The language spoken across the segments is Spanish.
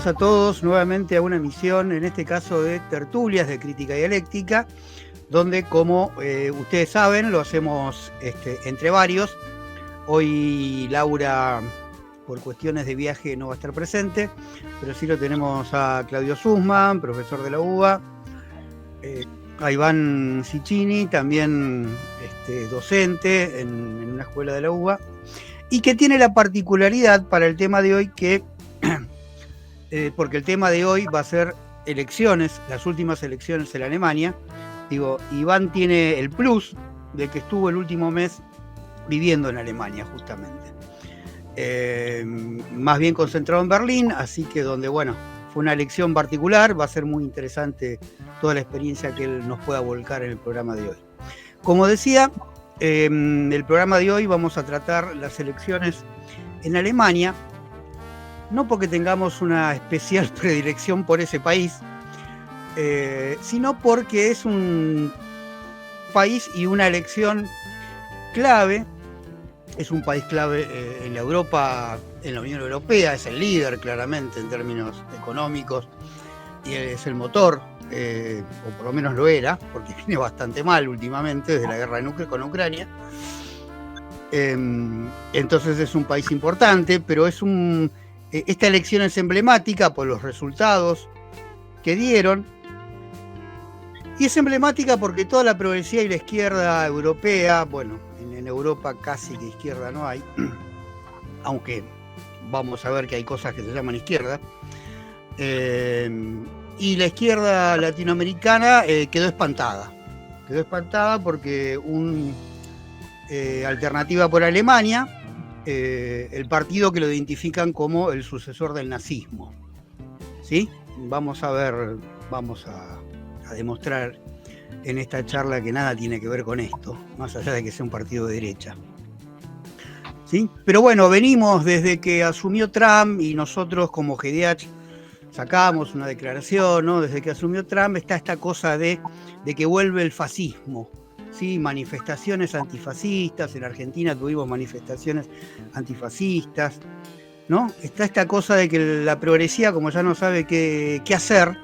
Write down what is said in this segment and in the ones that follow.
Bienvenidos a todos nuevamente a una emisión, en este caso de Tertulias de Crítica Dialéctica, donde, como ustedes saben, lo hacemos entre varios. Hoy Laura, por cuestiones de viaje, no va a estar presente, pero sí lo tenemos a Claudio Sussman, profesor de la UBA, a Iván Ciccini, también docente en una escuela de la UBA, y que tiene la particularidad para el tema de hoy que, porque el tema de hoy va a ser elecciones, las últimas elecciones en Alemania. Digo, Iván tiene el plus de que estuvo el último mes viviendo en Alemania, justamente. Más bien concentrado en Berlín, así que donde, bueno, fue una elección particular, va a ser muy interesante toda la experiencia que él nos pueda volcar en el programa de hoy. Como decía, en el programa de hoy vamos a tratar las elecciones en Alemania, no porque tengamos una especial predilección por ese país, sino porque es un país y una elección clave. Es un país clave en la Europa, en la Unión Europea, es el líder claramente en términos económicos y es el motor, o por lo menos lo era, porque viene bastante mal últimamente desde la guerra con Ucrania. Entonces es un país importante, pero esta elección es emblemática por los resultados que dieron, y es emblemática porque toda la progresía y la izquierda europea, bueno, en Europa casi que izquierda no hay, aunque vamos a ver que hay cosas que se llaman izquierda, y la izquierda latinoamericana quedó espantada porque Alternativa por Alemania, el partido que lo identifican como el sucesor del nazismo, ¿sí? Vamos a demostrar en esta charla que nada tiene que ver con esto, más allá de que sea un partido de derecha, ¿sí? Pero bueno, venimos desde que asumió Trump y nosotros como GDH sacamos una declaración, ¿no? Desde que asumió Trump está esta cosa de que vuelve el fascismo, ¿sí? Manifestaciones antifascistas, en Argentina tuvimos manifestaciones antifascistas, ¿no? Está esta cosa de que la progresía, como ya no sabe qué hacer,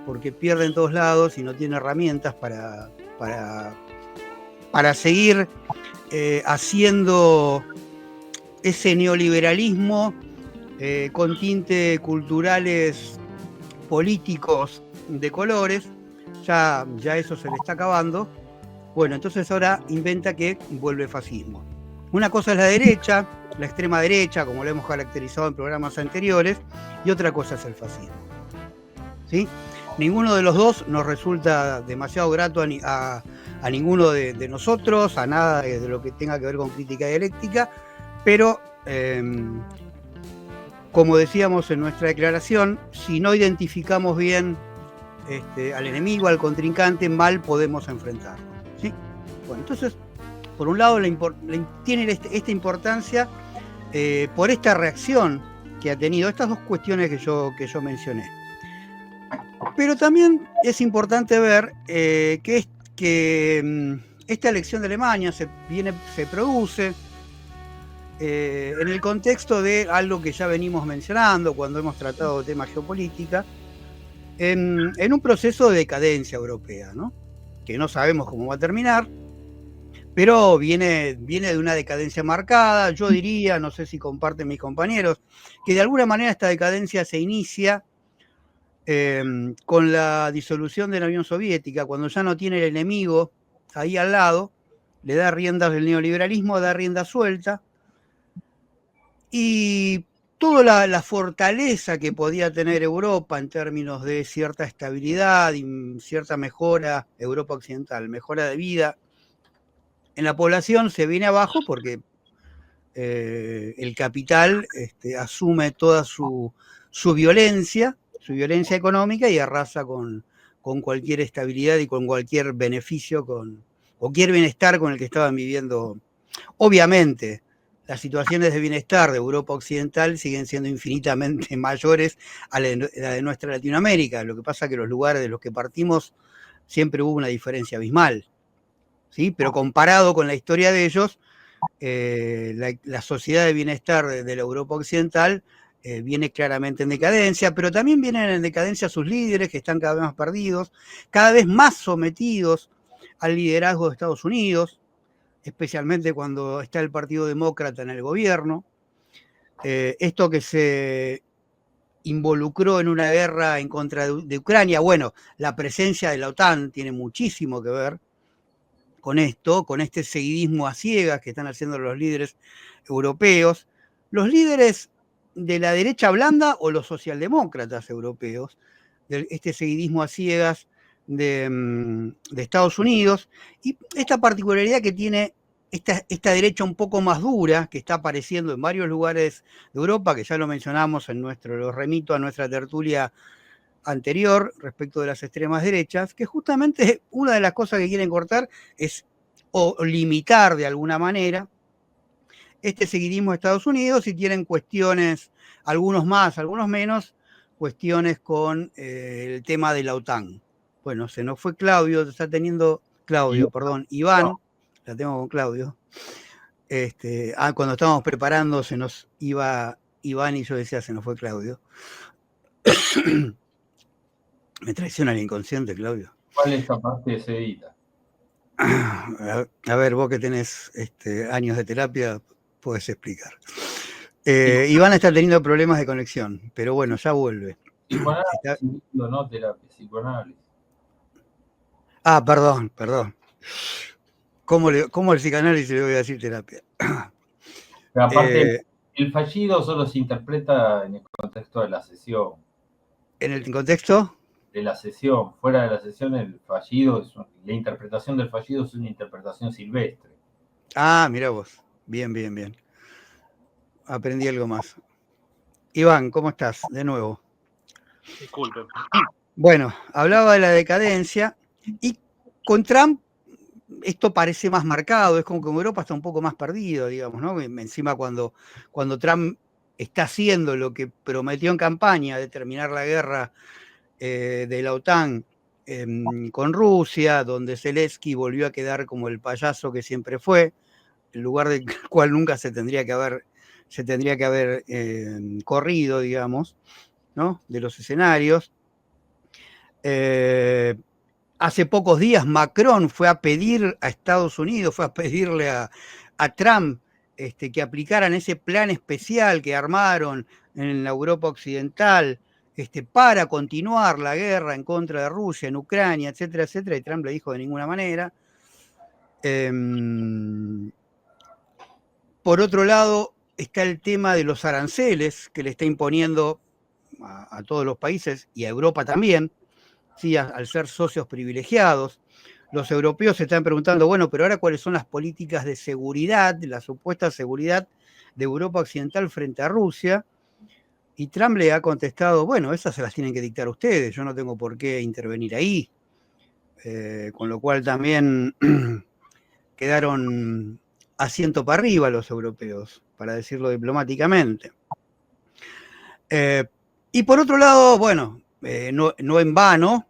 porque pierde en todos lados y no tiene herramientas para seguir haciendo ese neoliberalismo con tintes culturales, políticos de colores. Ya eso se le está acabando. Bueno, entonces ahora inventa que vuelve el fascismo. Una cosa es la derecha, la extrema derecha, como lo hemos caracterizado en programas anteriores, y otra cosa es el fascismo, ¿sí? Ninguno de los dos nos resulta demasiado grato a ninguno de nosotros, a nada de lo que tenga que ver con crítica dialéctica, pero como decíamos en nuestra declaración, si no identificamos bien al enemigo, al contrincante, mal podemos enfrentarlo, ¿sí? Bueno, entonces, por un lado, tiene esta importancia por esta reacción que ha tenido, estas dos cuestiones que yo mencioné. Pero también es importante ver que esta elección de Alemania se produce en el contexto de algo que ya venimos mencionando cuando hemos tratado de temas geopolítica, en un proceso de decadencia europea, ¿no? Que no sabemos cómo va a terminar, pero viene de una decadencia marcada. Yo diría, no sé si comparten mis compañeros, que de alguna manera esta decadencia se inicia con la disolución de la Unión Soviética, cuando ya no tiene el enemigo ahí al lado, le da riendas del neoliberalismo, da rienda suelta, y toda la fortaleza que podía tener Europa en términos de cierta estabilidad y cierta mejora, Europa occidental, mejora de vida en la población, se viene abajo porque el capital asume toda su violencia económica, y arrasa con cualquier estabilidad y con cualquier beneficio, con cualquier bienestar con el que estaban viviendo. Obviamente, las situaciones de bienestar de Europa occidental siguen siendo infinitamente mayores a la de nuestra Latinoamérica. Lo que pasa es que los lugares de los que partimos siempre hubo una diferencia abismal, ¿sí? Pero comparado con la historia de ellos, la sociedad de bienestar de la Europa occidental viene claramente en decadencia, pero también vienen en decadencia sus líderes, que están cada vez más perdidos, cada vez más sometidos al liderazgo de Estados Unidos, especialmente cuando está el Partido Demócrata en el gobierno. Esto que se involucró en una guerra en contra de Ucrania, bueno, la presencia de la OTAN tiene muchísimo que ver con esto, con este seguidismo a ciegas que están haciendo los líderes europeos. Los líderes de la derecha blanda o los socialdemócratas europeos, de este seguidismo a ciegas de Estados Unidos, y esta particularidad que tiene esta derecha un poco más dura, que está apareciendo en varios lugares de Europa, que ya lo mencionamos lo remito a nuestra tertulia anterior respecto de las extremas derechas, que justamente una de las cosas que quieren cortar es o limitar de alguna manera este seguidismo de Estados Unidos, y tienen cuestiones, algunos más, algunos menos, cuestiones con el tema de la OTAN. Bueno, se nos fue Claudio, está teniendo Iván, la tengo con Claudio. Cuando estábamos preparando se nos iba Iván y yo decía, se nos fue Claudio. Me traiciona el inconsciente, Claudio. ¿Cuál es esta parte se edita? A ver, vos que tenés años de terapia, podés explicar. Iván está teniendo problemas de conexión, pero bueno, ya vuelve. Psicoanálisis, no terapia, psicoanálisis. Ah, perdón. ¿Cómo el psicoanálisis le voy a decir terapia? Pero aparte, el fallido solo se interpreta en el contexto de la sesión. ¿En el contexto? De la sesión. Fuera de la sesión, el fallido, la interpretación del fallido es una interpretación silvestre. Ah, mirá vos. Bien. Aprendí algo más. Iván, ¿cómo estás? De nuevo. Disculpen. Bueno, hablaba de la decadencia, y con Trump esto parece más marcado, es como que Europa está un poco más perdido, digamos, ¿no? Encima cuando Trump está haciendo lo que prometió en campaña, de terminar la guerra de la OTAN con Rusia, donde Zelensky volvió a quedar como el payaso que siempre fue, el lugar del cual nunca se tendría que haber corrido, digamos, ¿no? De los escenarios. Hace pocos días Macron fue a pedir a Estados Unidos, fue a pedirle a Trump que aplicaran ese plan especial que armaron en la Europa Occidental para continuar la guerra en contra de Rusia, en Ucrania, etcétera, etcétera, y Trump le dijo de ninguna manera. Por otro lado, está el tema de los aranceles que le está imponiendo a todos los países, y a Europa también, ¿sí? Al ser socios privilegiados. Los europeos se están preguntando, bueno, pero ahora cuáles son las políticas de seguridad, la supuesta seguridad de Europa Occidental frente a Rusia. Y Trump le ha contestado, bueno, esas se las tienen que dictar ustedes, yo no tengo por qué intervenir ahí. Con lo cual también quedaron asiento para arriba los europeos, para decirlo diplomáticamente. Y por otro lado, bueno, no en vano,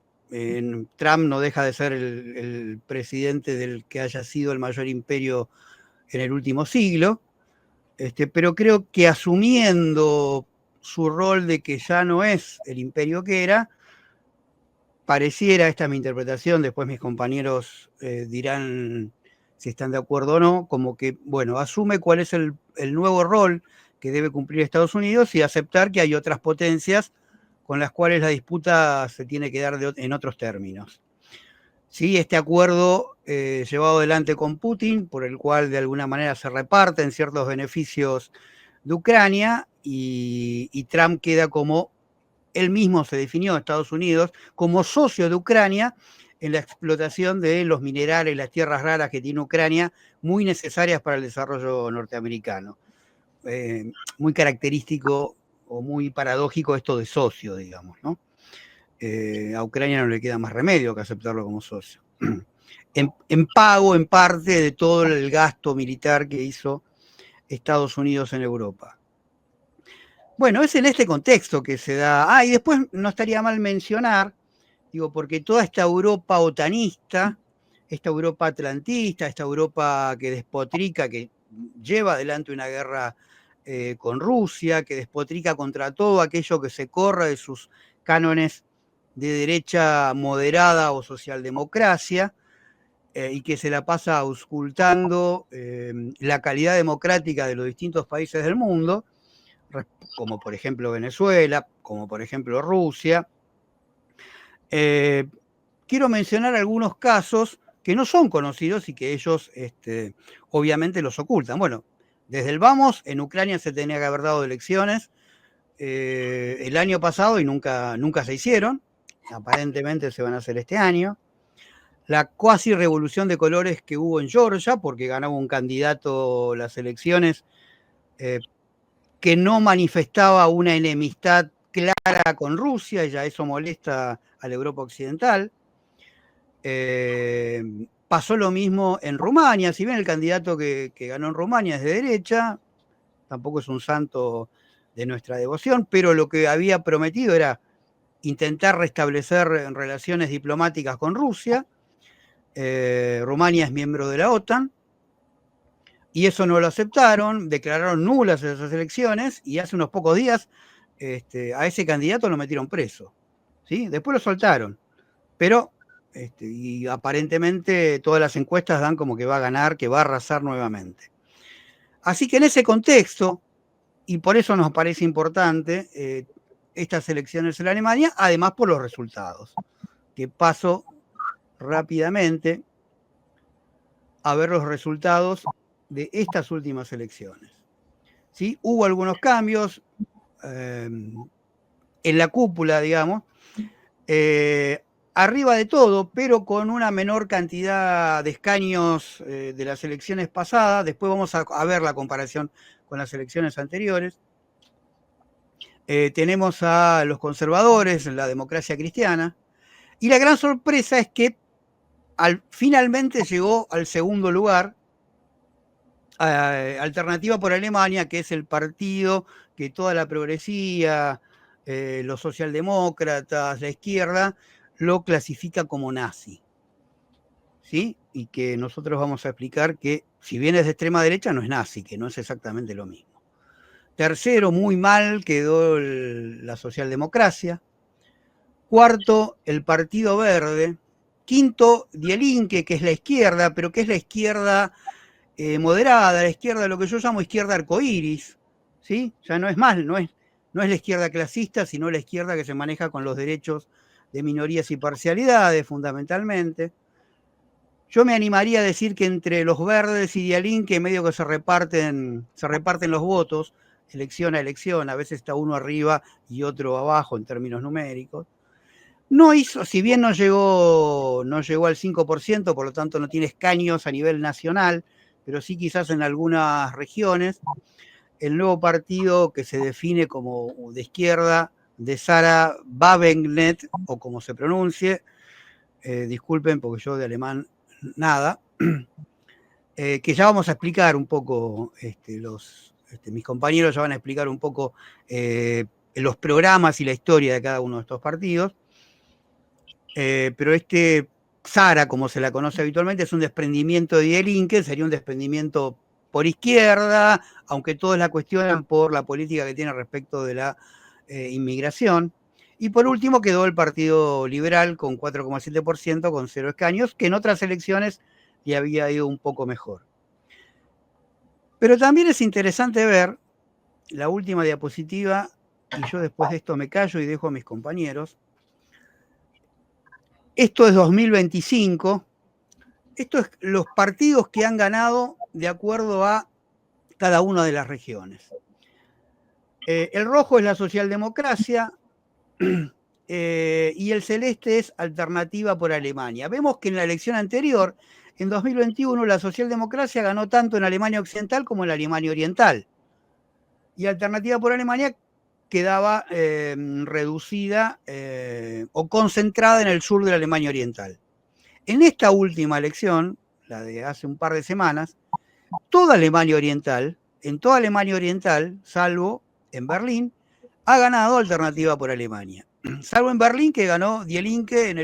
Trump no deja de ser el presidente del que haya sido el mayor imperio en el último siglo, pero creo que asumiendo su rol de que ya no es el imperio que era, pareciera, esta es mi interpretación, después mis compañeros dirán si están de acuerdo o no, como que, bueno, asume cuál es el nuevo rol que debe cumplir Estados Unidos, y aceptar que hay otras potencias con las cuales la disputa se tiene que dar en otros términos. Sí, este acuerdo llevado adelante con Putin, por el cual de alguna manera se reparten ciertos beneficios de Ucrania, y Trump queda como, él mismo se definió, Estados Unidos, como socio de Ucrania en la explotación de los minerales, las tierras raras que tiene Ucrania, muy necesarias para el desarrollo norteamericano. Muy característico o muy paradójico esto de socio, digamos, ¿no? A Ucrania no le queda más remedio que aceptarlo como socio. En pago, en parte, de todo el gasto militar que hizo Estados Unidos en Europa. Bueno, es en este contexto que se da. Y después no estaría mal mencionar, digo, porque toda esta Europa otanista, esta Europa atlantista, esta Europa que despotrica, que lleva adelante una guerra con Rusia, que despotrica contra todo aquello que se corra de sus cánones de derecha moderada o socialdemocracia, y que se la pasa auscultando la calidad democrática de los distintos países del mundo, como por ejemplo Venezuela, como por ejemplo Rusia. Quiero mencionar algunos casos que no son conocidos y que ellos obviamente los ocultan. Bueno, desde el vamos, en Ucrania se tenía que haber dado elecciones el año pasado y nunca se hicieron. Aparentemente se van a hacer este año. La cuasi revolución de colores que hubo en Georgia, porque ganaba un candidato las elecciones que no manifestaba una enemistad clara con Rusia, y ya eso molesta a la Europa occidental. Pasó lo mismo en Rumania, si bien el candidato que ganó en Rumania es de derecha, tampoco es un santo de nuestra devoción, pero lo que había prometido era intentar restablecer relaciones diplomáticas con Rusia. Rumania es miembro de la OTAN, y eso no lo aceptaron, declararon nulas esas elecciones, y hace unos pocos días a ese candidato lo metieron preso, ¿sí? Después lo soltaron, pero y aparentemente todas las encuestas dan como que va a ganar, que va a arrasar nuevamente. Así que en ese contexto, y por eso nos parece importante estas elecciones en Alemania, además por los resultados, que paso rápidamente a ver los resultados de estas últimas elecciones. ¿Sí? Hubo algunos cambios en la cúpula, digamos, arriba de todo, pero con una menor cantidad de escaños de las elecciones pasadas. Después vamos a ver la comparación con las elecciones anteriores. Tenemos a los conservadores, la democracia cristiana, y la gran sorpresa es que finalmente llegó al segundo lugar Alternativa por Alemania, que es el partido que toda la progresía, los socialdemócratas, la izquierda, lo clasifica como nazi, ¿sí? Y que nosotros vamos a explicar que, si bien es de extrema derecha, no es nazi, que no es exactamente lo mismo. Tercero, muy mal, quedó la socialdemocracia. Cuarto, el Partido Verde. Quinto, Die Linke, que es la izquierda, pero que es la izquierda moderada, la izquierda, lo que yo llamo izquierda arcoíris, ¿sí? Ya no es más, no es la izquierda clasista, sino la izquierda que se maneja con los derechos de minorías y parcialidades, fundamentalmente. Yo me animaría a decir que entre los verdes y Die Linke medio que se reparten los votos, elección a elección, a veces está uno arriba y otro abajo en términos numéricos. No hizo, si bien no llegó al 5%, por lo tanto no tiene escaños a nivel nacional, pero sí quizás en algunas regiones, el nuevo partido que se define como de izquierda, de Sarah Wagenknecht, o como se pronuncie, disculpen porque yo de alemán nada, que ya vamos a explicar un poco, mis compañeros ya van a explicar un poco los programas y la historia de cada uno de estos partidos, pero Sara, como se la conoce habitualmente, es un desprendimiento de Die Linke, sería un desprendimiento por izquierda, aunque todos la cuestionan por la política que tiene respecto de la inmigración. Y por último quedó el Partido Liberal con 4,7%, con 0 escaños, que en otras elecciones le había ido un poco mejor. Pero también es interesante ver la última diapositiva, y yo después de esto me callo y dejo a mis compañeros. Esto es 2025. Esto es los partidos que han ganado de acuerdo a cada una de las regiones. El rojo es la socialdemocracia y el celeste es Alternativa por Alemania. Vemos que en la elección anterior, en 2021, la socialdemocracia ganó tanto en Alemania Occidental como en la Alemania Oriental. Y Alternativa por Alemania quedaba reducida o concentrada en el sur de la Alemania Oriental. En esta última elección, la de hace un par de semanas, toda Alemania Oriental, salvo en Berlín, ha ganado Alternativa por Alemania. Salvo en Berlín, que ganó Die Linke en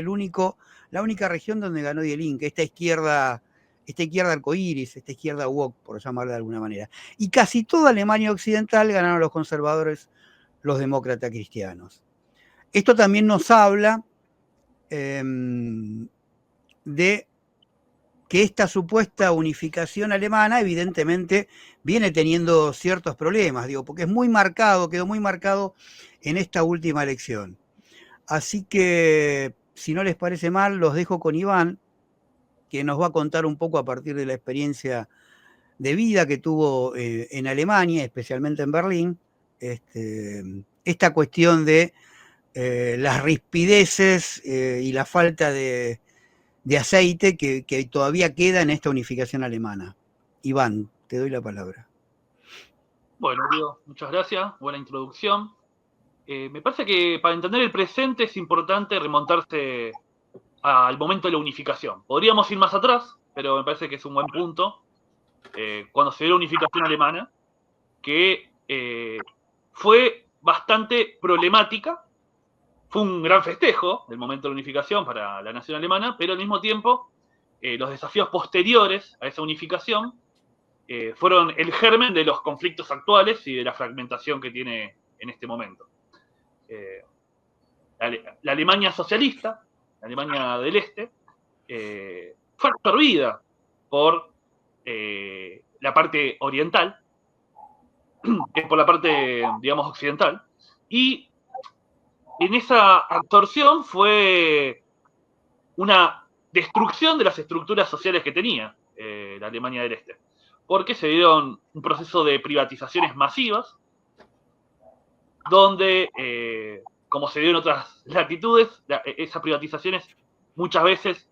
la única región donde ganó Die Linke, esta izquierda esta izquierda arcoíris, esta izquierda woke, por llamarla de alguna manera. Y casi toda Alemania occidental ganaron los conservadores, los demócratas cristianos. Esto también nos habla de que esta supuesta unificación alemana evidentemente viene teniendo ciertos problemas, digo, porque es muy marcado, quedó muy marcado en esta última elección. Así que, si no les parece mal, los dejo con Iván, que nos va a contar un poco a partir de la experiencia de vida que tuvo en Alemania, especialmente en Berlín, esta cuestión de las rispideces y la falta de aceite que todavía queda en esta unificación alemana. Iván, te doy la palabra. Bueno, Diego, muchas gracias, buena introducción. Me parece que para entender el presente es importante remontarse al momento de la unificación. Podríamos ir más atrás, pero me parece que es un buen punto. Cuando se dio la unificación alemana, que fue bastante problemática. Fue un gran festejo del momento de la unificación para la nación alemana, pero al mismo tiempo los desafíos posteriores a esa unificación fueron el germen de los conflictos actuales y de la fragmentación que tiene en este momento. La Alemania socialista, la Alemania del Este, fue absorbida por la parte oriental, que es por la parte, digamos, occidental, y en esa absorción fue una destrucción de las estructuras sociales que tenía la Alemania del Este, porque se dieron un proceso de privatizaciones masivas, donde, como se dio en otras latitudes, esas privatizaciones muchas veces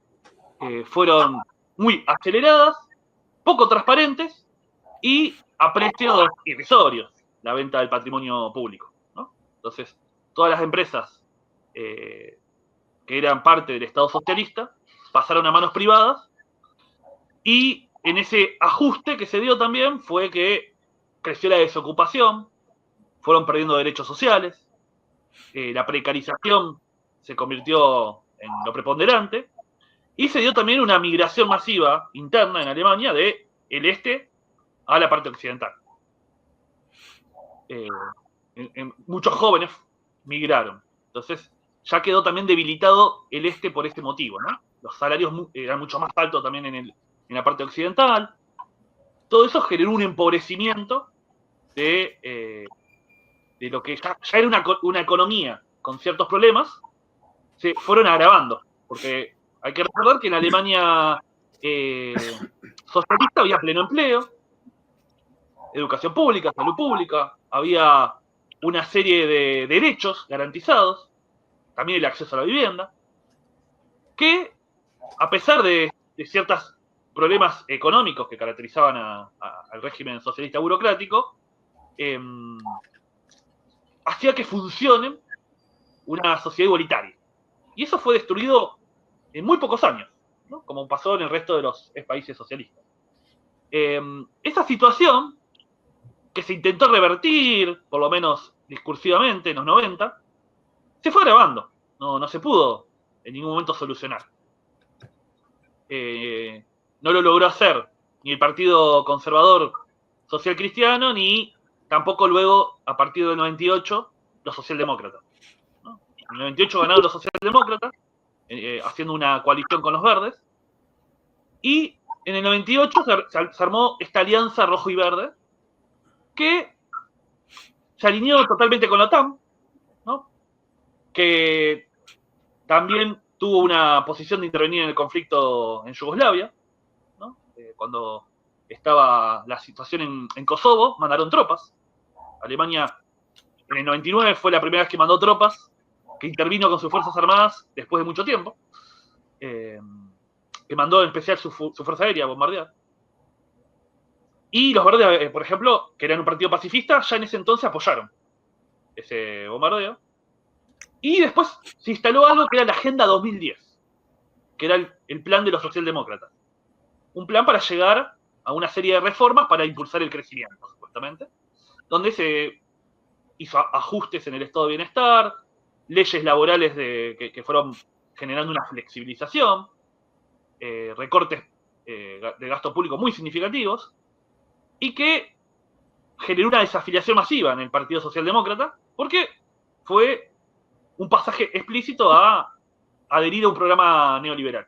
fueron muy aceleradas, poco transparentes y a precios irrisorios, la venta del patrimonio público, ¿no? Entonces, todas las empresas que eran parte del Estado socialista pasaron a manos privadas, y en ese ajuste que se dio también fue que creció la desocupación, fueron perdiendo derechos sociales, la precarización se convirtió en lo preponderante, y se dio también una migración masiva interna en Alemania del este a la parte occidental. Muchos jóvenes migraron. Entonces, ya quedó también debilitado el este por este motivo, ¿no? Los salarios eran mucho más altos también en la parte occidental. Todo eso generó un empobrecimiento de lo que ya era una economía con ciertos problemas, se fueron agravando. Porque hay que recordar que en Alemania socialista había pleno empleo, educación pública, salud pública, había una serie de derechos garantizados, también el acceso a la vivienda, que a pesar de ciertos problemas económicos que caracterizaban al régimen socialista burocrático, hacía que funcione una sociedad igualitaria. Y eso fue destruido en muy pocos años, ¿no? Como pasó en el resto de los países socialistas. Esa situación, que se intentó revertir, por lo menos discursivamente, en los 90, se fue agravando. No se pudo en ningún momento solucionar. No lo logró hacer ni el Partido Conservador Social Cristiano, ni tampoco luego, a partir del 98, los socialdemócratas, ¿no? En el 98 ganaron los socialdemócratas, haciendo una coalición con los verdes, y en el 98 se armó esta alianza rojo y verde, que se alineó totalmente con la OTAN, ¿no? Que también tuvo una posición de intervenir en el conflicto en Yugoslavia, ¿no? Cuando estaba la situación en Kosovo, mandaron tropas. Alemania en el 99 fue la primera vez que mandó tropas, que intervino con sus fuerzas armadas después de mucho tiempo, que mandó en especial su fuerza aérea a bombardear. Y los verdes, por ejemplo, que eran un partido pacifista, ya en ese entonces apoyaron ese bombardeo. Y después se instaló algo que era la Agenda 2010, que era el plan de los socialdemócratas. Un plan para llegar a una serie de reformas para impulsar el crecimiento, supuestamente, donde se hizo ajustes en el estado de bienestar, leyes laborales que fueron generando una flexibilización, recortes de gasto público muy significativos y que generó una desafiliación masiva en el Partido Socialdemócrata porque fue un pasaje explícito a adherir a un programa neoliberal.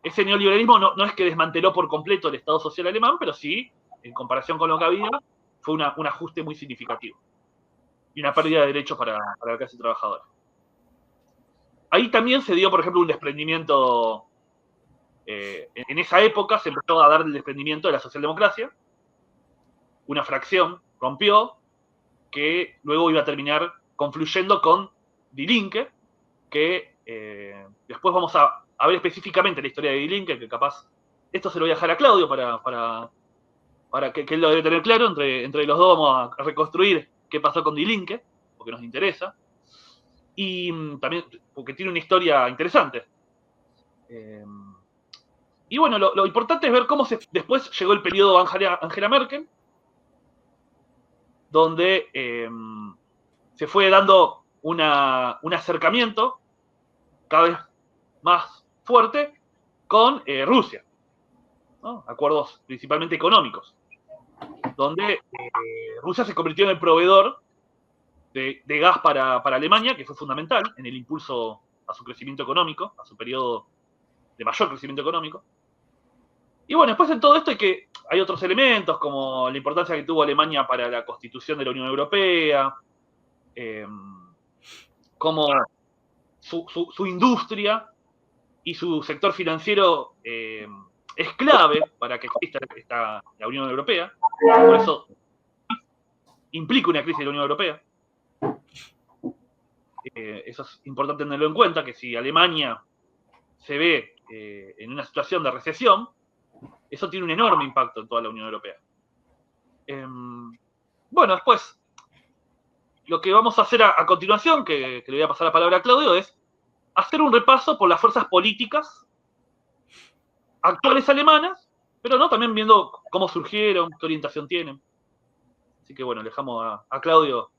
Ese neoliberalismo no es que desmanteló por completo el Estado social alemán, pero sí, en comparación con lo que había, fue un ajuste muy significativo y una pérdida de derechos para la clase trabajadora. Ahí también se dio, por ejemplo, un desprendimiento. En esa época se empezó a dar el desprendimiento de la socialdemocracia. Una fracción rompió, que luego iba a terminar confluyendo con Die Linke, que después vamos a ver específicamente la historia de Die Linke, que capaz esto se lo voy a dejar a Claudio para que él lo debe tener claro. Entre los dos vamos a reconstruir qué pasó con Die Linke, porque nos interesa. Y también porque tiene una historia interesante. Y bueno, lo importante es ver cómo después llegó el periodo Angela Merkel, donde se fue dando un acercamiento cada vez más fuerte con Rusia, ¿no? Acuerdos principalmente económicos, donde Rusia se convirtió en el proveedor de gas para Alemania, que fue fundamental en el impulso a su crecimiento económico, a su periodo de mayor crecimiento económico. Y bueno, después en todo esto hay otros elementos, como la importancia que tuvo Alemania para la constitución de la Unión Europea, como su industria y su sector financiero es clave para que exista la Unión Europea. Por eso implica una crisis de la Unión Europea. Eso es importante tenerlo en cuenta, que si Alemania se ve en una situación de recesión, eso tiene un enorme impacto en toda la Unión Europea. Bueno, después, lo que vamos a hacer a continuación, que le voy a pasar la palabra a Claudio, es hacer un repaso por las fuerzas políticas actuales alemanas, pero no también viendo cómo surgieron, qué orientación tienen. Así que bueno, le dejamos a Claudio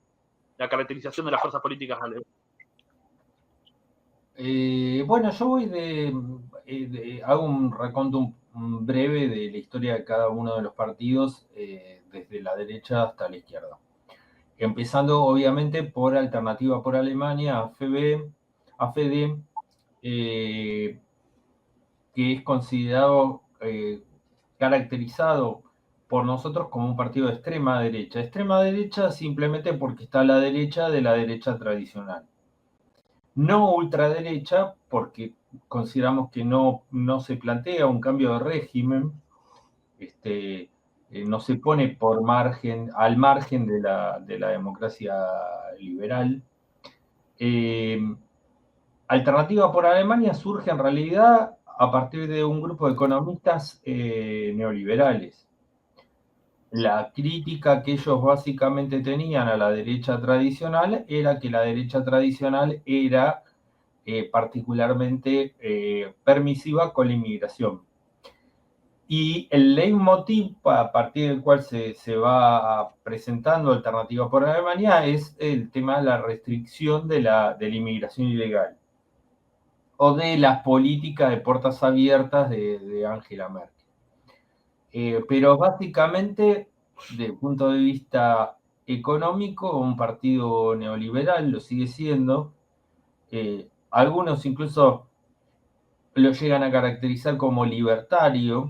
la caracterización de las fuerzas políticas alemanas. Bueno, yo voy hago un recuento breve de la historia de cada uno de los partidos, desde la derecha hasta la izquierda. Empezando obviamente por Alternativa por Alemania, AfD, que es considerado, caracterizado por nosotros como un partido de extrema derecha. Extrema derecha simplemente porque está a la derecha de la derecha tradicional. No ultraderecha, porque consideramos que no se plantea un cambio de régimen, no se pone al margen de la democracia liberal. Alternativa por Alemania surge en realidad a partir de un grupo de economistas neoliberales. La crítica que ellos básicamente tenían a la derecha tradicional era que la derecha tradicional era particularmente permisiva con la inmigración. Y el leitmotiv a partir del cual se va presentando Alternativa por Alemania es el tema de la restricción de la inmigración ilegal o de las políticas de puertas abiertas de Angela Merkel. Pero básicamente, desde el punto de vista económico, un partido neoliberal lo sigue siendo. Algunos incluso lo llegan a caracterizar como libertario,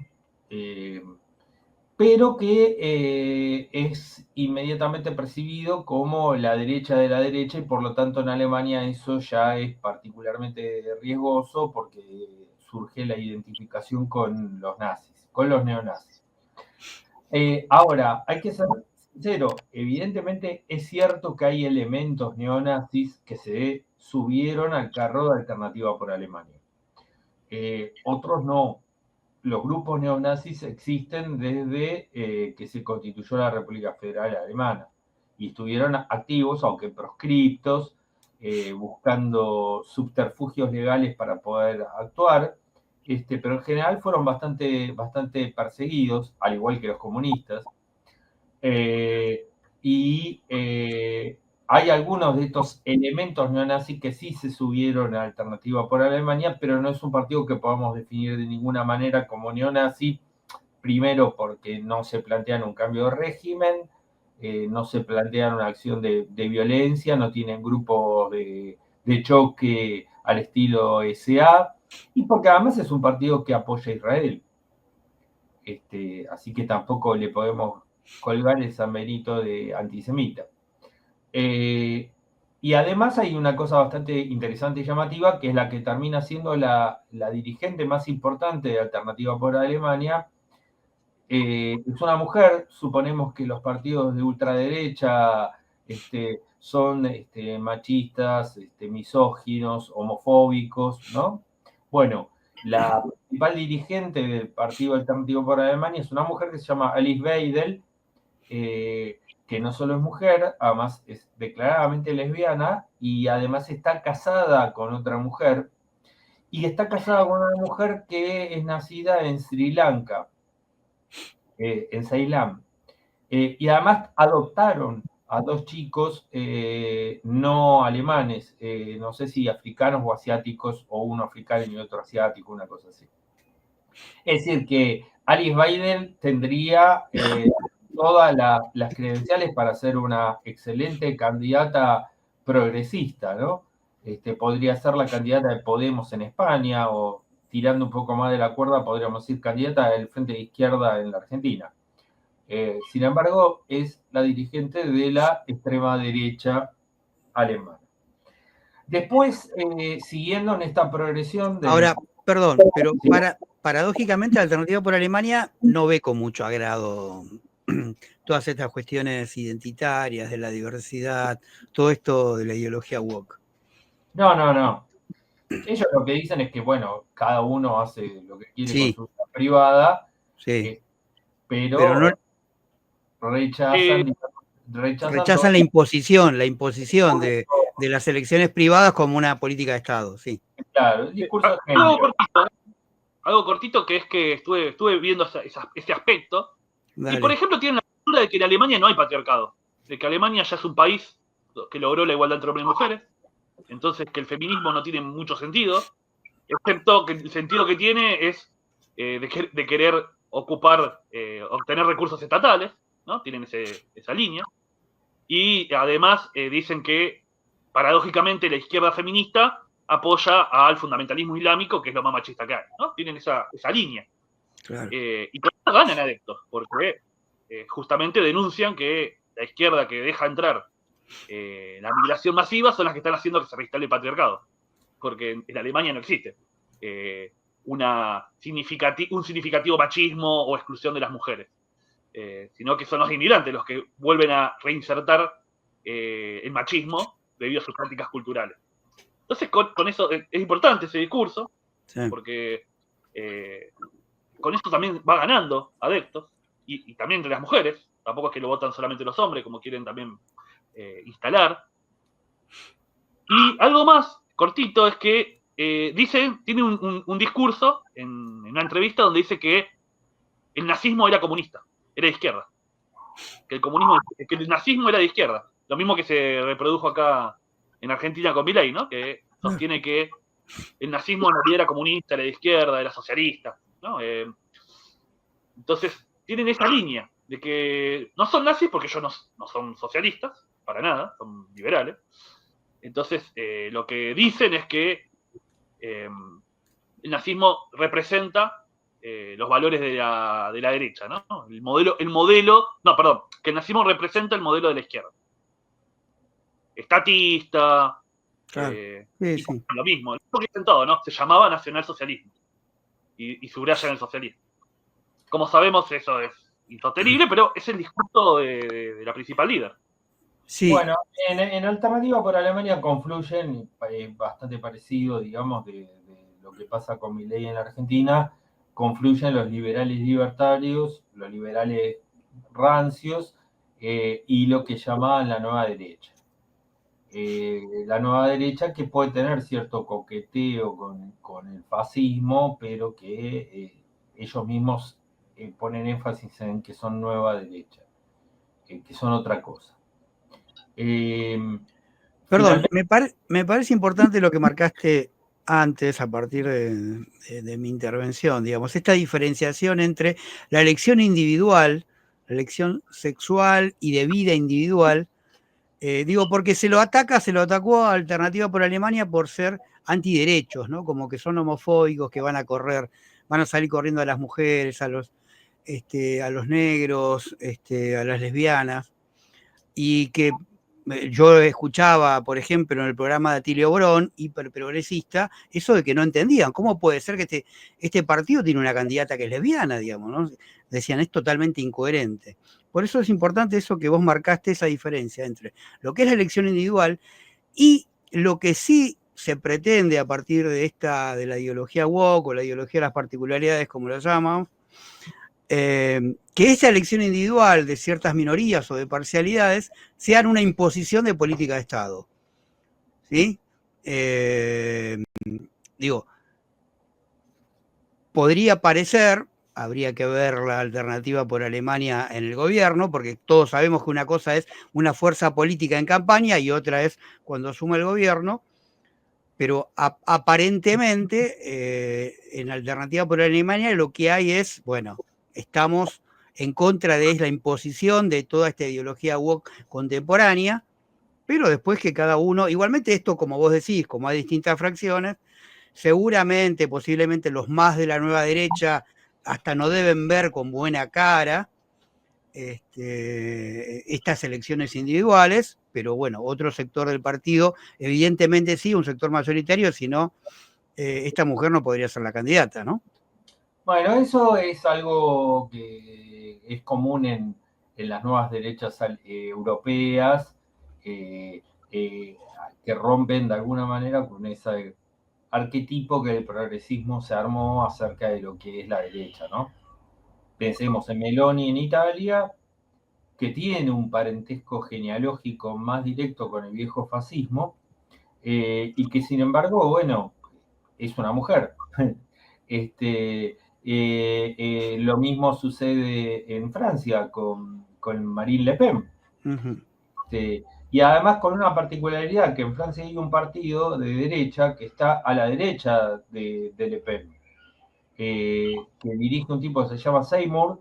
pero que es inmediatamente percibido como la derecha de la derecha, y por lo tanto en Alemania eso ya es particularmente riesgoso porque surge la identificación con los nazis, con los neonazis. Ahora, hay que ser sincero, evidentemente es cierto que hay elementos neonazis que se subieron al carro de Alternativa por Alemania. Otros no. Los grupos neonazis existen desde que se constituyó la República Federal Alemana y estuvieron activos, aunque proscriptos, buscando subterfugios legales para poder actuar, pero en general fueron bastante perseguidos, al igual que los comunistas. hay algunos de estos elementos neonazis que sí se subieron a Alternativa por Alemania, pero no es un partido que podamos definir de ninguna manera como neonazi, primero porque no se plantean un cambio de régimen, no se plantean una acción de violencia, no tienen grupos de choque al estilo SA, y porque además es un partido que apoya a Israel. Así que tampoco le podemos colgar el San Benito de antisemita. Y además hay una cosa bastante interesante y llamativa, que es la que termina siendo la dirigente más importante de Alternativa por Alemania. Es una mujer, suponemos que los partidos de ultraderecha son machistas, misóginos, homofóbicos, ¿no? Bueno, la principal dirigente del Partido Alternativo por Alemania es una mujer que se llama Alice Weidel, que no solo es mujer, además es declaradamente lesbiana y además está casada con otra mujer, y está casada con una mujer que es nacida en Sri Lanka, en Ceilán. Y además adoptaron a dos chicos no alemanes, no sé si africanos o asiáticos, o uno africano y otro asiático, una cosa así. Es decir, que Alice Weidel tendría todas las credenciales para ser una excelente candidata progresista, ¿no? Podría ser la candidata de Podemos en España, o tirando un poco más de la cuerda, podríamos decir candidata del Frente de Izquierda en la Argentina. Sin embargo, es la dirigente de la extrema derecha alemana. Después, siguiendo en esta progresión de... Ahora, perdón, pero paradójicamente la Alternativa por Alemania no ve con mucho agrado todas estas cuestiones identitarias, de la diversidad, todo esto de la ideología woke. No. Ellos lo que dicen es que, bueno, cada uno hace lo que quiere Sí, con su vida privada, sí, pero no rechazan rechazan la imposición de las elecciones privadas como una política de Estado, sí. Claro, el discurso de género. Algo cortito, que es que estuve viendo ese aspecto. Dale. Y, por ejemplo, tienen la postura de que en Alemania no hay patriarcado, de que Alemania ya es un país que logró la igualdad entre hombres y mujeres, entonces que el feminismo no tiene mucho sentido, excepto que el sentido que tiene es de querer obtener recursos estatales, ¿no? Tienen esa línea. Y además dicen que, paradójicamente, la izquierda feminista apoya al fundamentalismo islámico, que es lo más machista que hay, ¿no? Tienen esa línea. Claro. Y por eso ganan adeptos, porque justamente denuncian que la izquierda que deja entrar la migración masiva son las que están haciendo que se reinstale el patriarcado, porque en Alemania no existe un significativo machismo o exclusión de las mujeres, sino que son los inmigrantes los que vuelven a reinsertar el machismo debido a sus prácticas culturales. Entonces, con eso es importante ese discurso, sí, porque con esto también va ganando adeptos, y también entre las mujeres. Tampoco es que lo votan solamente los hombres, como quieren también instalar. Y algo más cortito es que tiene un discurso en una entrevista donde dice que el nazismo era comunista, era de izquierda. Que el nazismo era de izquierda. Lo mismo que se reprodujo acá en Argentina con Milei, ¿no? Que sostiene que el nazismo en realidad era comunista, era de izquierda, era socialista, ¿no? Entonces, tienen esa línea de que no son nazis porque ellos no son socialistas, para nada, son liberales. Entonces, lo que dicen es que el nazismo representa los valores de la derecha, ¿no? Que el nazismo representa el modelo de la izquierda. Estatista, claro. Sí. Lo mismo que dicen todo, ¿no? Se llamaba nacionalsocialismo y subrayan el socialismo. Como sabemos, eso es insostenible, pero es el discurso de la principal líder. Sí. Bueno, en Alternativa por Alemania confluyen, bastante parecido, digamos, de lo que pasa con Milei en la Argentina, confluyen los liberales libertarios, los liberales rancios y lo que llamaban la nueva derecha. La nueva derecha, que puede tener cierto coqueteo con el fascismo, pero que ellos mismos ponen énfasis en que son nueva derecha, que son otra cosa. Perdón, me parece importante lo que marcaste antes, a partir de mi intervención, digamos, esta diferenciación entre la elección individual, la elección sexual y de vida individual. Digo, porque se lo atacó a Alternativa por Alemania por ser antiderechos, ¿no? Como que son homofóbicos, que van a salir corriendo a las mujeres, a los negros, a las lesbianas, y que yo escuchaba, por ejemplo, en el programa de Atilio Borón, hiperprogresista, eso de que no entendían. ¿Cómo puede ser que este partido tiene una candidata que es lesbiana, digamos, ¿no? Decían, es totalmente incoherente. Por eso es importante eso que vos marcaste, esa diferencia entre lo que es la elección individual y lo que sí se pretende a partir de la ideología woke o la ideología de las particularidades, como lo llamamos, que esa elección individual de ciertas minorías o de parcialidades sean una imposición de política de Estado. ¿Sí? Digo, podría parecer, habría que ver la Alternativa por Alemania en el gobierno, porque todos sabemos que una cosa es una fuerza política en campaña y otra es cuando asume el gobierno, pero aparentemente en Alternativa por Alemania lo que hay es, bueno, estamos en contra de la imposición de toda esta ideología woke contemporánea, pero después que cada uno, igualmente esto, como vos decís, como hay distintas fracciones, seguramente, posiblemente los más de la nueva derecha hasta no deben ver con buena cara estas elecciones individuales, pero bueno, otro sector del partido, evidentemente sí, un sector mayoritario, si no, esta mujer no podría ser la candidata, ¿no? Bueno, eso es algo que es común en las nuevas derechas europeas, que rompen de alguna manera con ese arquetipo que el progresismo se armó acerca de lo que es la derecha, ¿no? Pensemos en Meloni en Italia, que tiene un parentesco genealógico más directo con el viejo fascismo, y que sin embargo, bueno, es una mujer. Lo mismo sucede en Francia con Marine Le Pen. Y además con una particularidad, que en Francia hay un partido de derecha que está a la derecha de Le Pen, que dirige un tipo que se llama Seymour,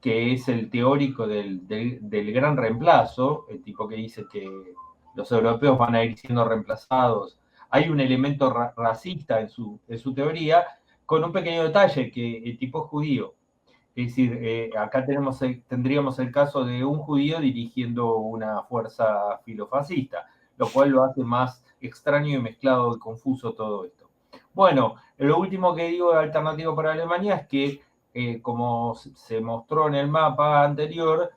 que es el teórico del gran reemplazo, el tipo que dice que los europeos van a ir siendo reemplazados. Hay un elemento racista en su teoría, con un pequeño detalle, que el tipo es judío. Es decir, acá tendríamos el caso de un judío dirigiendo una fuerza filofascista, lo cual lo hace más extraño y mezclado y confuso todo esto. Bueno, lo último que digo de Alternativa para Alemania es que, como se mostró en el mapa anterior,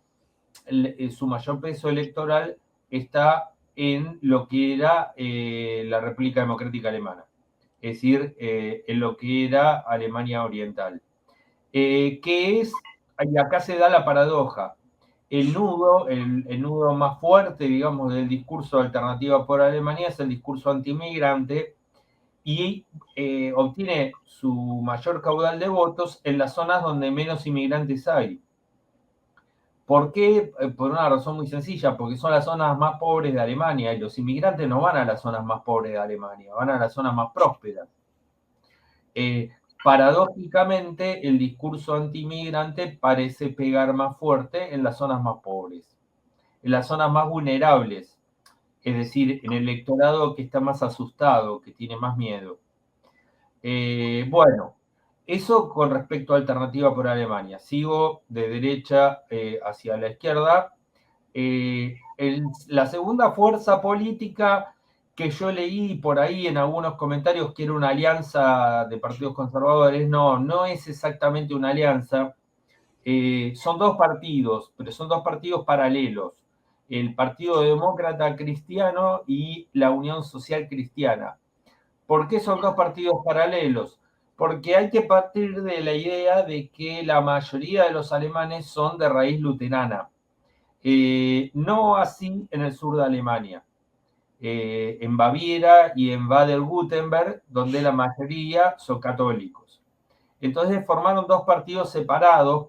su mayor peso electoral está en lo que era la República Democrática Alemana, es decir, en lo que era Alemania Oriental. Que es, y acá se da la paradoja, el nudo más fuerte, digamos, del discurso de Alternativa por Alemania es el discurso antimigrante, y obtiene su mayor caudal de votos en las zonas donde menos inmigrantes hay. ¿Por qué? Por una razón muy sencilla, porque son las zonas más pobres de Alemania, y los inmigrantes no van a las zonas más pobres de Alemania, van a las zonas más prósperas. Paradójicamente, el discurso antimigrante parece pegar más fuerte en las zonas más pobres, en las zonas más vulnerables, es decir, en el electorado que está más asustado, que tiene más miedo. Bueno, eso con respecto a Alternativa por Alemania. Sigo de derecha hacia la izquierda. La segunda fuerza política que yo leí por ahí en algunos comentarios que era una alianza de partidos conservadores, no es exactamente una alianza. Son dos partidos, pero son dos partidos paralelos. El Partido Demócrata Cristiano y la Unión Social Cristiana. ¿Por qué son dos partidos paralelos? Porque hay que partir de la idea de que la mayoría de los alemanes son de raíz luterana. No así en el sur de Alemania. En Baviera y en Baden-Württemberg, donde la mayoría son católicos. Entonces formaron dos partidos separados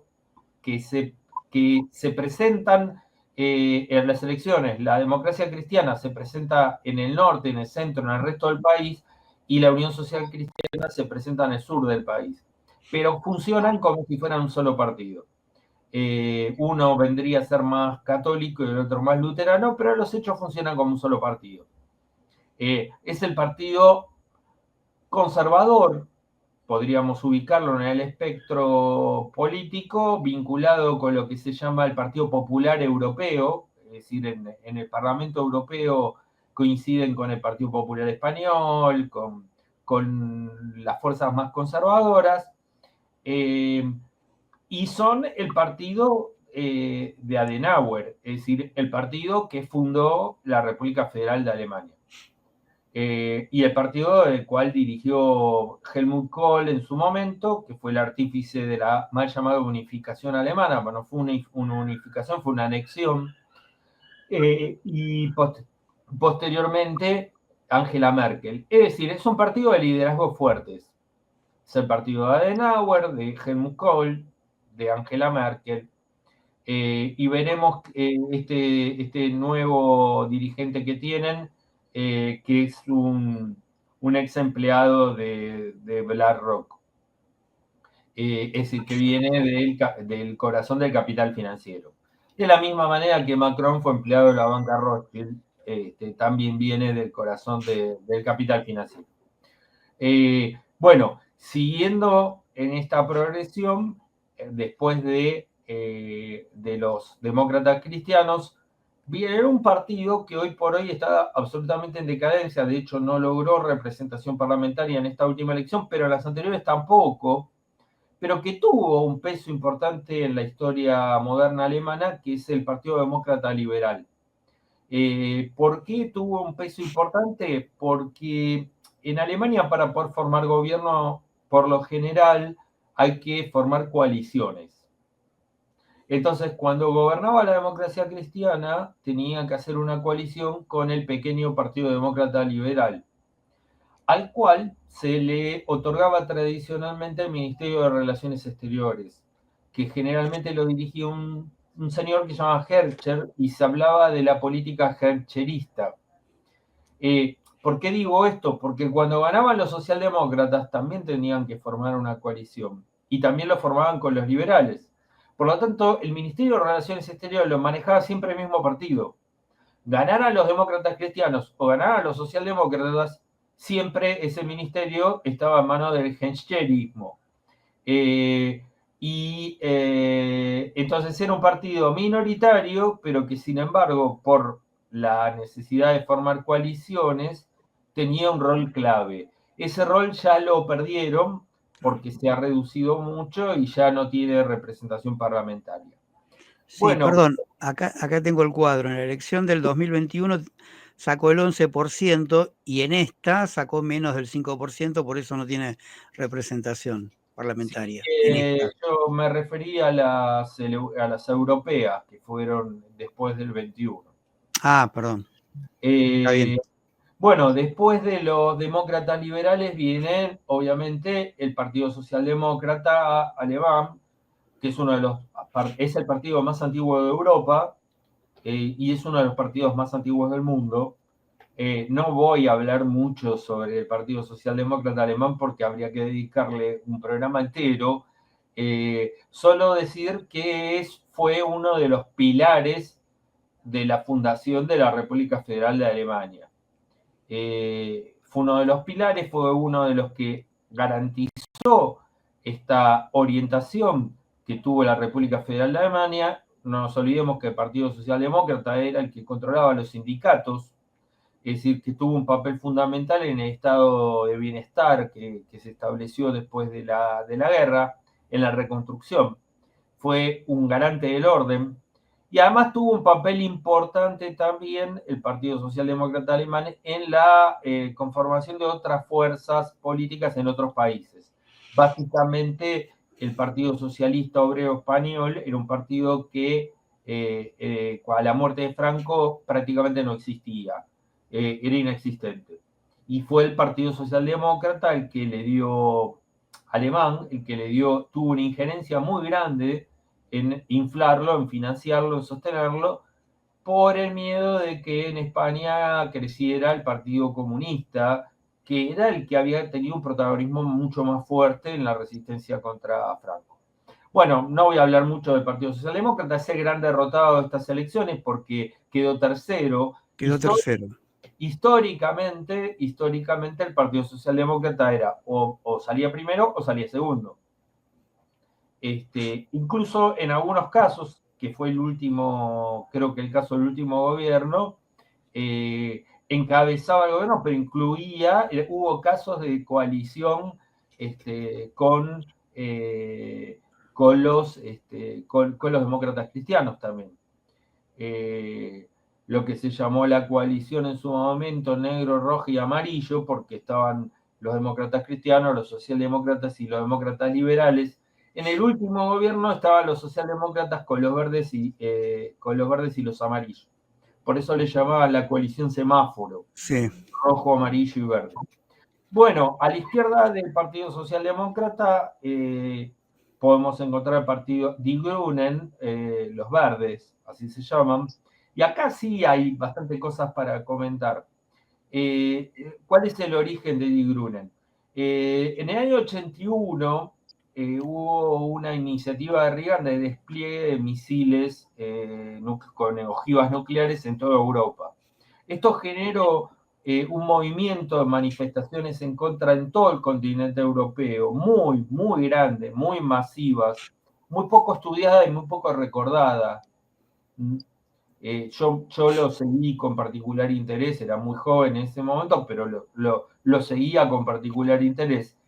que se presentan en las elecciones, la democracia cristiana se presenta en el norte, en el centro, en el resto del país, y la Unión Social Cristiana se presenta en el sur del país. Pero funcionan como si fueran un solo partido. Uno vendría a ser más católico y el otro más luterano, pero los hechos funcionan como un solo partido. Es el partido conservador, podríamos ubicarlo en el espectro político, vinculado con lo que se llama el Partido Popular Europeo, es decir, en el Parlamento Europeo coinciden con el Partido Popular Español, con las fuerzas más conservadoras, y son el partido de Adenauer, es decir, el partido que fundó la República Federal de Alemania. Y el partido del cual dirigió Helmut Kohl en su momento, que fue el artífice de la mal llamada unificación alemana. Bueno, fue una unificación, fue una anexión. Y posteriormente Angela Merkel. Es decir, es un partido de liderazgos fuertes. Es el partido de Adenauer, de Helmut Kohl, de Angela Merkel. Y veremos este nuevo dirigente que tienen, que es un ex empleado de BlackRock. Es decir, que viene del corazón del capital financiero. De la misma manera que Macron fue empleado de la banca Rothschild, también viene del corazón del capital financiero. Bueno, siguiendo en esta progresión, después de los demócratas cristianos, viene un partido que hoy por hoy está absolutamente en decadencia. De hecho, no logró representación parlamentaria en esta última elección, pero en las anteriores tampoco, pero que tuvo un peso importante en la historia moderna alemana, que es el Partido Demócrata Liberal. ¿Por qué tuvo un peso importante? Porque en Alemania, para poder formar gobierno, por lo general, hay que formar coaliciones. Entonces, cuando gobernaba la democracia cristiana, tenía que hacer una coalición con el pequeño Partido Demócrata Liberal, al cual se le otorgaba tradicionalmente el Ministerio de Relaciones Exteriores, que generalmente lo dirigía un señor que se llama Herrscher, y se hablaba de la política herrscherista. ¿Por qué digo esto? Porque cuando ganaban los socialdemócratas también tenían que formar una coalición, y también lo formaban con los liberales. Por lo tanto, el Ministerio de Relaciones Exteriores lo manejaba siempre el mismo partido. Ganaran los demócratas cristianos o ganaran los socialdemócratas, siempre ese ministerio estaba en manos del herrscherismo. Entonces era un partido minoritario, pero que sin embargo, por la necesidad de formar coaliciones, tenía un rol clave. Ese rol ya lo perdieron porque se ha reducido mucho y ya no tiene representación parlamentaria. Sí, bueno, perdón, acá tengo el cuadro. En la elección del 2021 sacó el 11% y en esta sacó menos del 5%, por eso no tiene representación parlamentaria. Sí, yo me refería a las europeas, que fueron después del 21. Ah, perdón. Está bien. Bueno, después de los demócratas liberales viene, obviamente, el Partido Socialdemócrata Alemán, que es es el partido más antiguo de Europa, y es uno de los partidos más antiguos del mundo. No voy a hablar mucho sobre el Partido Socialdemócrata Alemán porque habría que dedicarle un programa entero. Solo decir que fue uno de los pilares de la fundación de la República Federal de Alemania. Fue uno de los pilares, fue uno de los que garantizó esta orientación que tuvo la República Federal de Alemania. No nos olvidemos que el Partido Socialdemócrata era el que controlaba los sindicatos, es decir, que tuvo un papel fundamental en el estado de bienestar que se estableció después de la guerra, en la reconstrucción. Fue un garante del orden. Y además tuvo un papel importante también el Partido Socialdemócrata Alemán en la conformación de otras fuerzas políticas en otros países. Básicamente, el Partido Socialista Obrero Español era un partido que a la muerte de Franco prácticamente no existía, era inexistente. Y fue el Partido Socialdemócrata el que le dio, alemán, el que tuvo una injerencia muy grande en inflarlo, en financiarlo, en sostenerlo, por el miedo de que en España creciera el Partido Comunista, que era el que había tenido un protagonismo mucho más fuerte en la resistencia contra Franco. Bueno, no voy a hablar mucho del Partido Socialdemócrata, es el gran derrotado de estas elecciones porque quedó tercero. Quedó tercero. Históricamente el Partido Socialdemócrata era o salía primero o salía segundo. Incluso en algunos casos, que fue el último, creo que el caso del último gobierno, encabezaba el gobierno, pero hubo casos de coalición con los demócratas cristianos también. Lo que se llamó la coalición en su momento negro, rojo y amarillo, porque estaban los demócratas cristianos, los socialdemócratas y los demócratas liberales. En el último gobierno estaban los socialdemócratas con los verdes y los amarillos. Por eso le llamaban la coalición semáforo. Sí. Rojo, amarillo y verde. Bueno, a la izquierda del Partido Socialdemócrata podemos encontrar el partido Die Grünen, los verdes, así se llaman. Y acá sí hay bastante cosas para comentar. ¿Cuál es el origen de Die Grünen? En el año 81 hubo una iniciativa de Reagan de despliegue de misiles con ojivas nucleares en toda Europa. Esto generó un movimiento de manifestaciones en contra en todo el continente europeo, muy, muy grande, muy masivas, muy poco estudiada y muy poco recordada. Yo lo seguí con particular interés, era muy joven en ese momento, pero lo seguía con particular interés.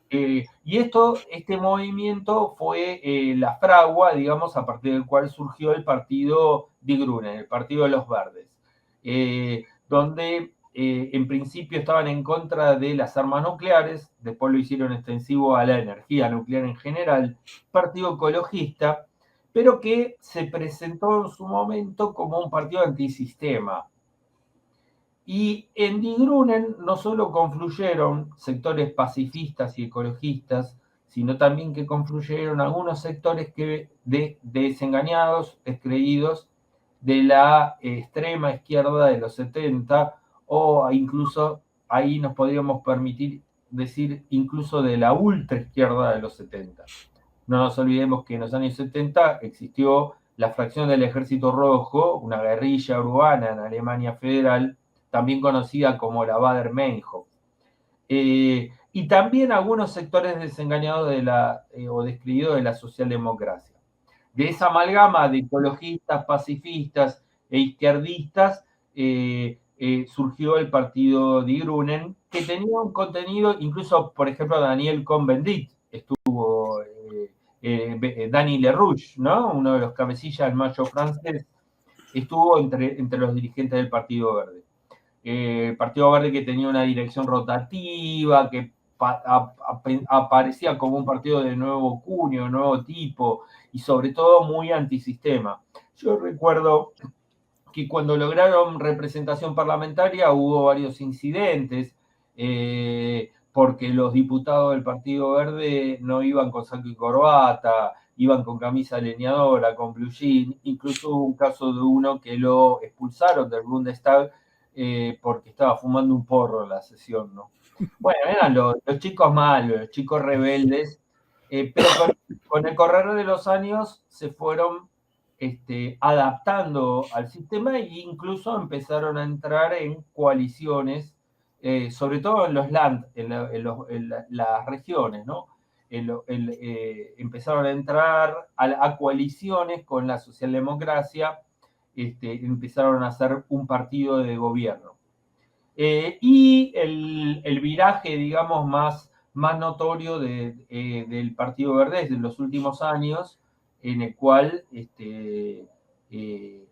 Y este movimiento fue la fragua, digamos, a partir del cual surgió el partido Die Grünen, el partido de los verdes, donde en principio estaban en contra de las armas nucleares, después lo hicieron extensivo a la energía nuclear en general, partido ecologista, pero que se presentó en su momento como un partido antisistema. Y en Die Grünen no solo confluyeron sectores pacifistas y ecologistas, sino también que confluyeron algunos sectores desengañados, descreídos de la extrema izquierda de los 70, o incluso ahí nos podríamos permitir decir incluso de la ultra izquierda de los 70. No nos olvidemos que en los años 70 existió la fracción del Ejército Rojo, una guerrilla urbana en Alemania Federal, también conocida como la Baader-Meinhof. Y también algunos sectores desengañados o descreídos de la socialdemocracia. De esa amalgama de ecologistas, pacifistas e izquierdistas surgió el partido Die Grünen, que tenía un contenido, incluso, por ejemplo, Daniel Cohn-Bendit estuvo, Dany LaRouche, ¿no? Uno de los cabecillas del mayo francés, estuvo entre los dirigentes del Partido Verde. El Partido Verde que tenía una dirección rotativa, que aparecía como un partido de nuevo cuño, nuevo tipo, y sobre todo muy antisistema. Yo recuerdo que cuando lograron representación parlamentaria hubo varios incidentes, porque los diputados del Partido Verde no iban con saco y corbata, iban con camisa leñadora, con blue jean. Incluso hubo un caso de uno que lo expulsaron del Bundestag porque estaba fumando un porro en la sesión, ¿no? Bueno, eran los chicos malos, los chicos rebeldes, pero con el correr de los años se fueron adaptando al sistema e incluso empezaron a entrar en coaliciones, sobre todo en los land, en las regiones, ¿no? Empezaron a entrar a coaliciones con la socialdemocracia, empezaron a hacer un partido de gobierno. Y el viraje, digamos, más notorio del Partido Verde es de los últimos años, en el cual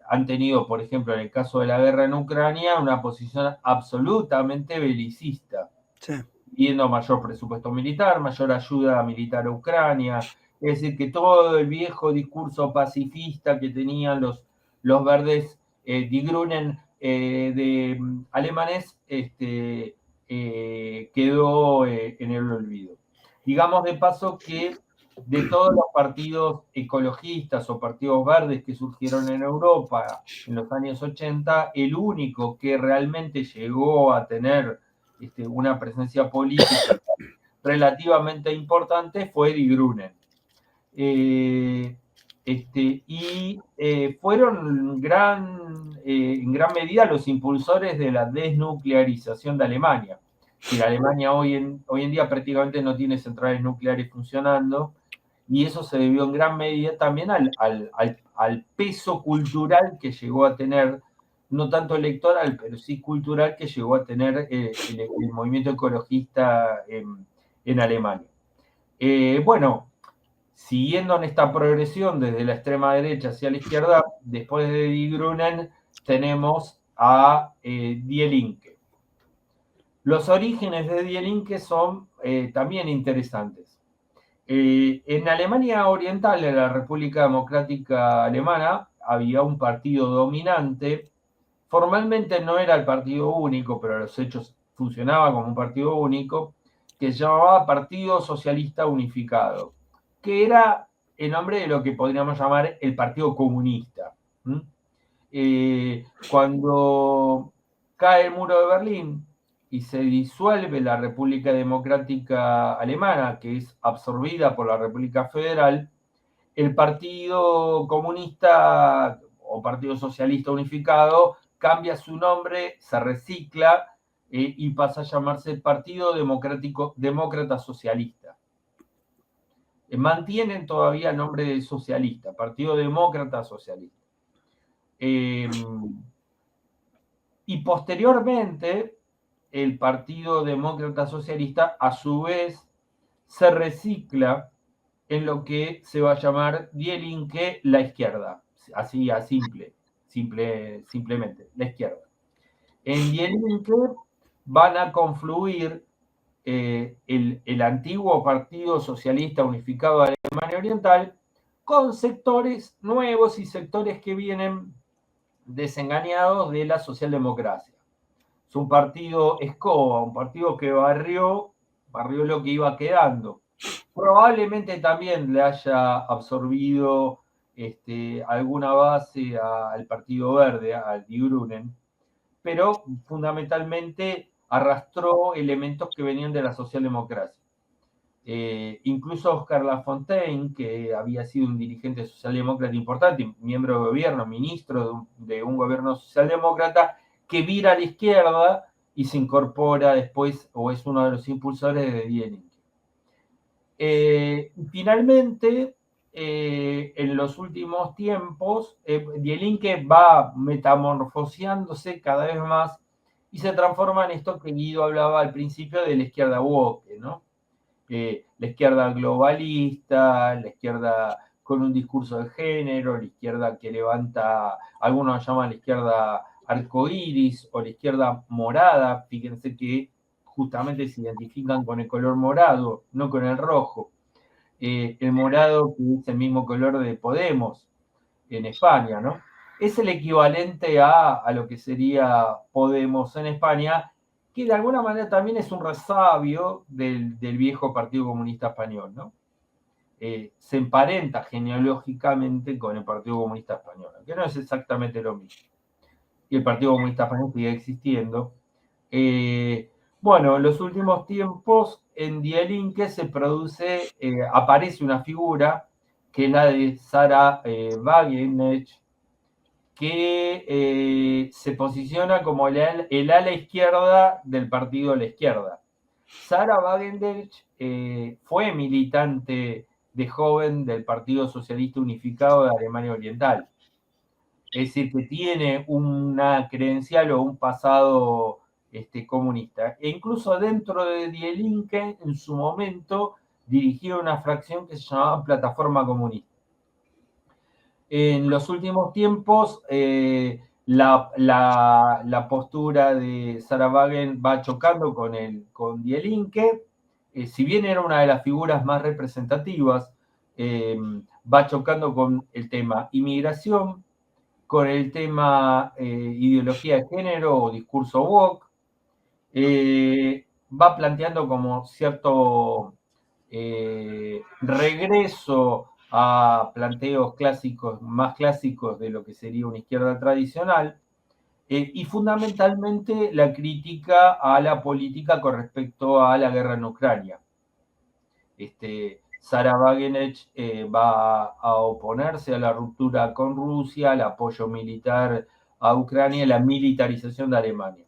han tenido, por ejemplo, en el caso de la guerra en Ucrania, una posición absolutamente belicista, sí, pidiendo mayor presupuesto militar, mayor ayuda militar a Ucrania. Es decir, que todo el viejo discurso pacifista que tenían los verdes, Die Grünen, de alemanes, quedó en el olvido. Digamos de paso que de todos los partidos ecologistas o partidos verdes que surgieron en Europa en los años 80, el único que realmente llegó a tener una presencia política relativamente importante fue Die Grünen. Fueron en gran medida los impulsores de la desnuclearización de Alemania. Si Alemania hoy en día prácticamente no tiene centrales nucleares funcionando, y eso se debió en gran medida también al peso cultural que llegó a tener, no tanto electoral, pero sí cultural, que llegó a tener el movimiento ecologista en Alemania. Bueno, siguiendo en esta progresión desde la extrema derecha hacia la izquierda, después de Die Grünen tenemos a Die Linke. Los orígenes de Die Linke son también interesantes. En Alemania Oriental, en la República Democrática Alemana, había un partido dominante. Formalmente no era el partido único, pero a los hechos funcionaba como un partido único, que se llamaba Partido Socialista Unificado, que era el nombre de lo que podríamos llamar el Partido Comunista. Cuando cae el muro de Berlín y se disuelve la República Democrática Alemana, que es absorbida por la República Federal, el Partido Comunista o Partido Socialista Unificado cambia su nombre, se recicla y pasa a llamarse Partido Demócrata Socialista. Mantienen todavía el nombre de socialista, Partido Demócrata Socialista. Y posteriormente, el Partido Demócrata Socialista, a su vez, se recicla en lo que se va a llamar Die Linke, la izquierda. Así a simplemente, la izquierda. En Die Linke van a confluir el antiguo Partido Socialista Unificado de Alemania Oriental con sectores nuevos y sectores que vienen desengañados de la socialdemocracia. Es un partido escoba, un partido que barrió lo que iba quedando. Probablemente también le haya absorbido alguna base al Partido Verde, al Die Grünen, pero fundamentalmente arrastró elementos que venían de la socialdemocracia. Incluso Oscar Lafontaine, que había sido un dirigente socialdemócrata importante, miembro de gobierno, ministro de un gobierno socialdemócrata, que vira a la izquierda y se incorpora después, o es uno de los impulsores de Die Linke. Finalmente, en los últimos tiempos, Die Linke va metamorfoseándose cada vez más y se transforma en esto que Guido hablaba al principio de la izquierda woke, ¿no? La izquierda globalista, la izquierda con un discurso de género, la izquierda que levanta, algunos llaman la izquierda arcoíris o la izquierda morada. Fíjense que justamente se identifican con el color morado, no con el rojo. El morado, que es el mismo color de Podemos en España, ¿no? Es el equivalente a lo que sería Podemos en España, que de alguna manera también es un resabio del viejo Partido Comunista Español, ¿no? Se emparenta genealógicamente con el Partido Comunista Español, que no es exactamente lo mismo. Y el Partido Comunista Español sigue existiendo. Bueno, en los últimos tiempos en Die Linke se produce, aparece una figura que es la de Sarah Wagenknecht, que se posiciona como el ala izquierda del partido de la izquierda. Sarah Wagenknecht fue militante de joven del Partido Socialista Unificado de Alemania Oriental. Es decir, que tiene una credencial o un pasado comunista. E incluso dentro de Die Linke, en su momento, dirigió una fracción que se llamaba Plataforma Comunista. En los últimos tiempos, la postura de Sarah Wagenknecht va chocando con Die Linke. Si bien era una de las figuras más representativas, va chocando con el tema inmigración, con el tema ideología de género o discurso woke. Va planteando como cierto regreso a planteos clásicos, más clásicos de lo que sería una izquierda tradicional, y fundamentalmente la crítica a la política con respecto a la guerra en Ucrania. Sara Wagenknecht va a oponerse a la ruptura con Rusia, al apoyo militar a Ucrania y la militarización de Alemania.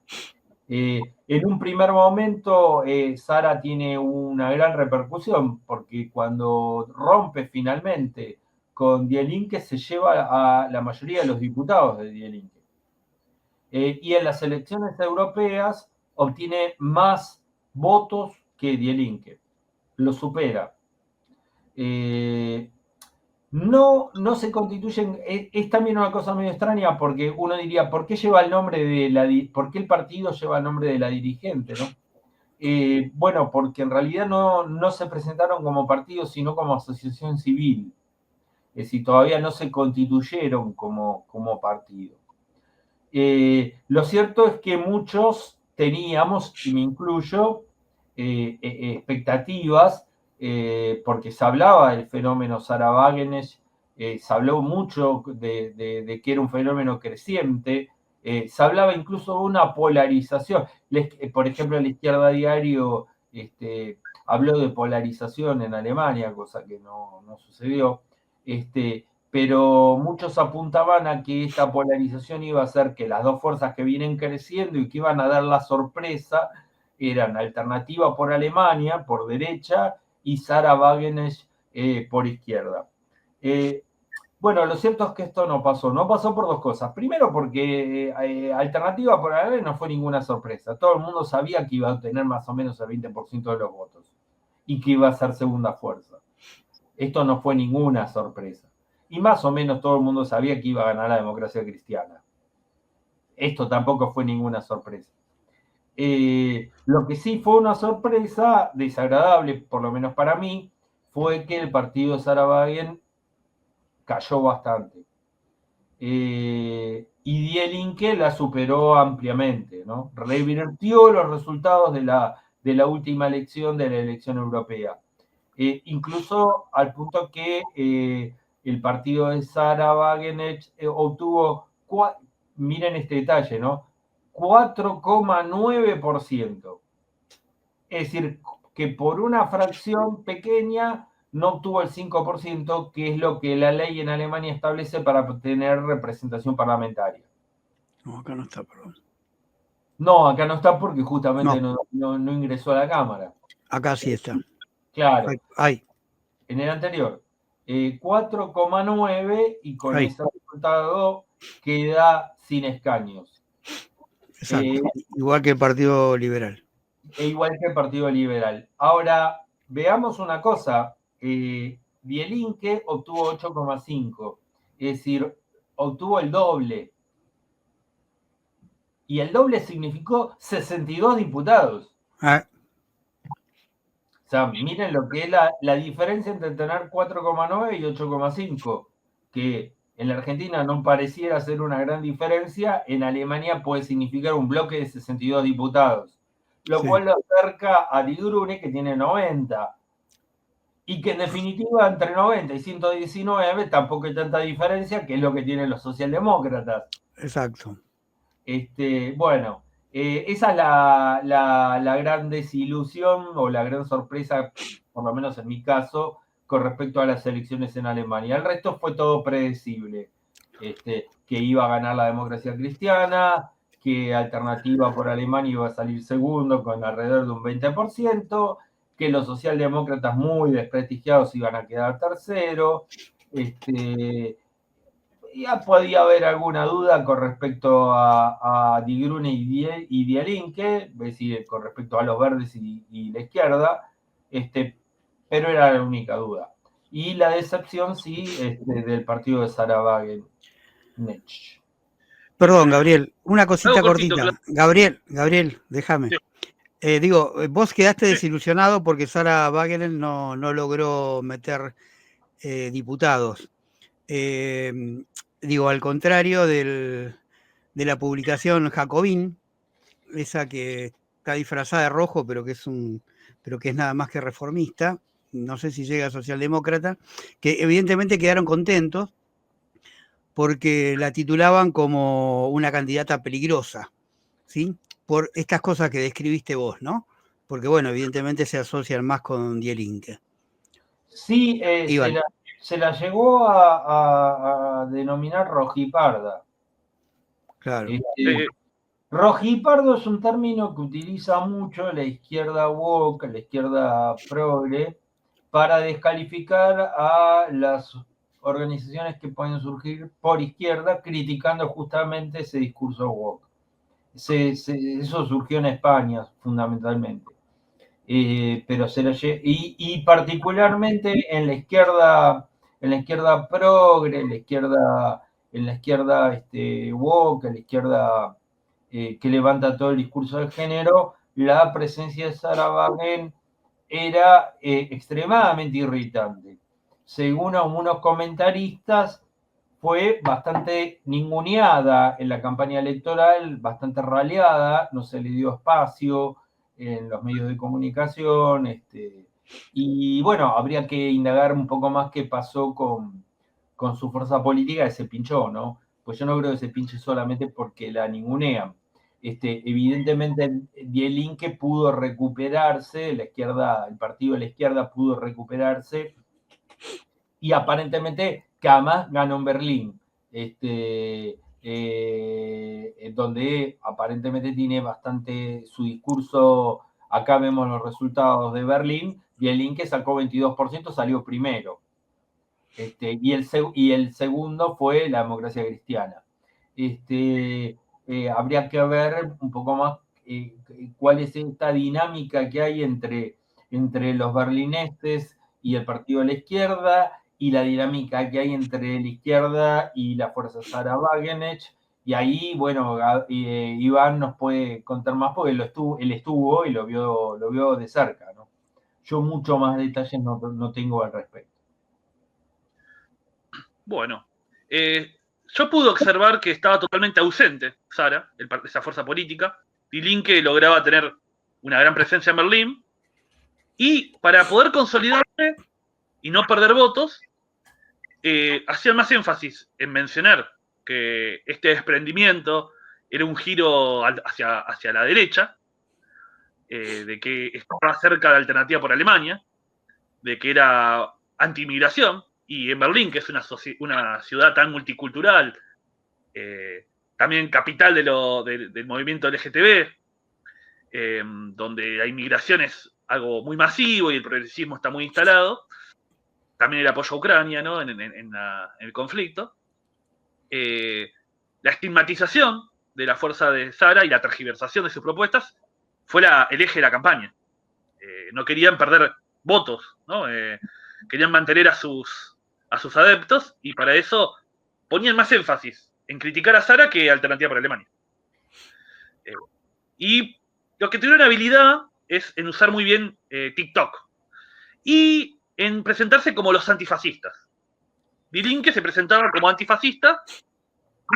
En un primer momento, Sara tiene una gran repercusión, porque cuando rompe finalmente con Die Linke, se lleva a la mayoría de los diputados de Die Linke. Y en las elecciones europeas obtiene más votos que Die Linke. Lo supera. No se constituyen, es también una cosa medio extraña, porque uno diría, ¿por qué lleva el nombre por qué el partido lleva el nombre de la dirigente, ¿no? Bueno, porque en realidad no se presentaron como partido, sino como asociación civil. Es decir, todavía no se constituyeron como partido. Lo cierto es que muchos teníamos, y me incluyo, expectativas, porque se hablaba del fenómeno Sara Wagenknecht, se habló mucho de que era un fenómeno creciente, se hablaba incluso de una polarización. Por ejemplo, la Izquierda Diario habló de polarización en Alemania, cosa que no sucedió. Pero muchos apuntaban a que esta polarización iba a hacer que las dos fuerzas que vienen creciendo y que iban a dar la sorpresa eran Alternativa por Alemania, por derecha, y Sara Wagenknecht por izquierda. Bueno, lo cierto es que esto no pasó. No pasó por dos cosas. Primero, porque Alternativa por Alemania no fue ninguna sorpresa. Todo el mundo sabía que iba a obtener más o menos el 20% de los votos y que iba a ser segunda fuerza. Esto no fue ninguna sorpresa. Y más o menos todo el mundo sabía que iba a ganar la democracia cristiana. Esto tampoco fue ninguna sorpresa. Lo que sí fue una sorpresa desagradable, por lo menos para mí, fue que el partido de Sara Wagenknecht cayó bastante. Y Die Linke la superó ampliamente, ¿no? Revirtió los resultados de la última elección, de la elección europea. Incluso al punto que el partido de Sara Wagenknecht obtuvo, miren este detalle, ¿no? 4,9%. Es decir, que por una fracción pequeña no obtuvo el 5%, que es lo que la ley en Alemania establece para tener representación parlamentaria. No, acá no está, perdón. No, acá no está porque justamente no ingresó a la Cámara. Acá sí está. Claro. Ahí. En el anterior. 4,9 y con ese resultado queda sin escaños. Exacto. Igual que el Partido Liberal. Igual que el Partido Liberal. Ahora, veamos una cosa. Die Linke obtuvo 8,5. Es decir, obtuvo el doble. Y el doble significó 62 diputados. O sea, miren lo que es la diferencia entre tener 4,9 y 8,5, que en la Argentina no pareciera ser una gran diferencia, en Alemania puede significar un bloque de 62 diputados, lo cual lo acerca a Die Grüne, que tiene 90, y que en definitiva entre 90 y 119 tampoco hay tanta diferencia, que es lo que tienen los socialdemócratas. Exacto. Bueno, esa es la gran desilusión o la gran sorpresa, por lo menos en mi caso, con respecto a las elecciones en Alemania. El resto fue todo predecible, que iba a ganar la democracia cristiana, que Alternativa por Alemania iba a salir segundo con alrededor de un 20%, que los socialdemócratas muy desprestigiados iban a quedar tercero, ya podía haber alguna duda con respecto a Die Grüne y Die Linke, es decir, con respecto a los verdes y la izquierda, pero era la única duda. Y la decepción, sí, del partido de Sara Wagenknecht. Perdón, Gabriel, una cosita cortita. Claro. Gabriel, déjame. Sí. Vos quedaste desilusionado porque Sara Wagenknecht no logró meter diputados. Al contrario de la publicación Jacobin, esa que está disfrazada de rojo, pero que es nada más que reformista, no sé si llega a socialdemócrata, que evidentemente quedaron contentos porque la titulaban como una candidata peligrosa, ¿sí? Por estas cosas que describiste vos, ¿no? Porque, bueno, evidentemente se asocian más con Die Linke. Sí, Iván. se la llegó a denominar rojiparda. Claro. Rojipardo es un término que utiliza mucho la izquierda woke, la izquierda progre, para descalificar a las organizaciones que pueden surgir por izquierda, criticando justamente ese discurso woke. Eso surgió en España, fundamentalmente. Pero y particularmente en la izquierda progre, en la izquierda woke, en la izquierda que levanta todo el discurso de género, la presencia de Sarah Wagen era extremadamente irritante. Según algunos comentaristas, fue bastante ninguneada en la campaña electoral, bastante raleada, no se le dio espacio en los medios de comunicación, y bueno, habría que indagar un poco más qué pasó con su fuerza política, que se pinchó, ¿no? Pues yo no creo que se pinche solamente porque la ningunean. Evidentemente, Die Linke pudo recuperarse, la izquierda, el partido de la izquierda pudo recuperarse, y aparentemente que además ganó en Berlín, donde aparentemente tiene bastante su discurso. Acá vemos los resultados de Berlín. Bielin, que sacó 22%, salió primero. Y el segundo fue la democracia cristiana. Habría que ver un poco más cuál es esta dinámica que hay entre los berlineses y el partido de la izquierda, y la dinámica que hay entre la izquierda y la fuerza Sarah Wagenknecht. Y ahí, bueno, Iván nos puede contar más porque él estuvo y lo vio de cerca, ¿no? Yo mucho más detalles no tengo al respecto. Bueno, yo pude observar que estaba totalmente ausente Sara, esa fuerza política. Die Linke lograba tener una gran presencia en Berlín, y para poder consolidarse y no perder votos, hacían más énfasis en mencionar que este desprendimiento era un giro hacia la derecha, de que estaba cerca de Alternativa por Alemania, de que era anti-inmigración, y en Berlín, que es una ciudad tan multicultural, también capital del movimiento LGTB, donde la inmigración es algo muy masivo y el progresismo está muy instalado, también el apoyo a Ucrania, ¿no? en el conflicto, la estigmatización de la fuerza de Sara y la tergiversación de sus propuestas fue el eje de la campaña. No querían perder votos, ¿no? Querían mantener a sus adeptos, y para eso ponían más énfasis en criticar a Sara que Alternativa por Alemania. Y lo que tuvieron habilidad es en usar muy bien TikTok y en presentarse como los antifascistas. Die Linke se presentaba como antifascista,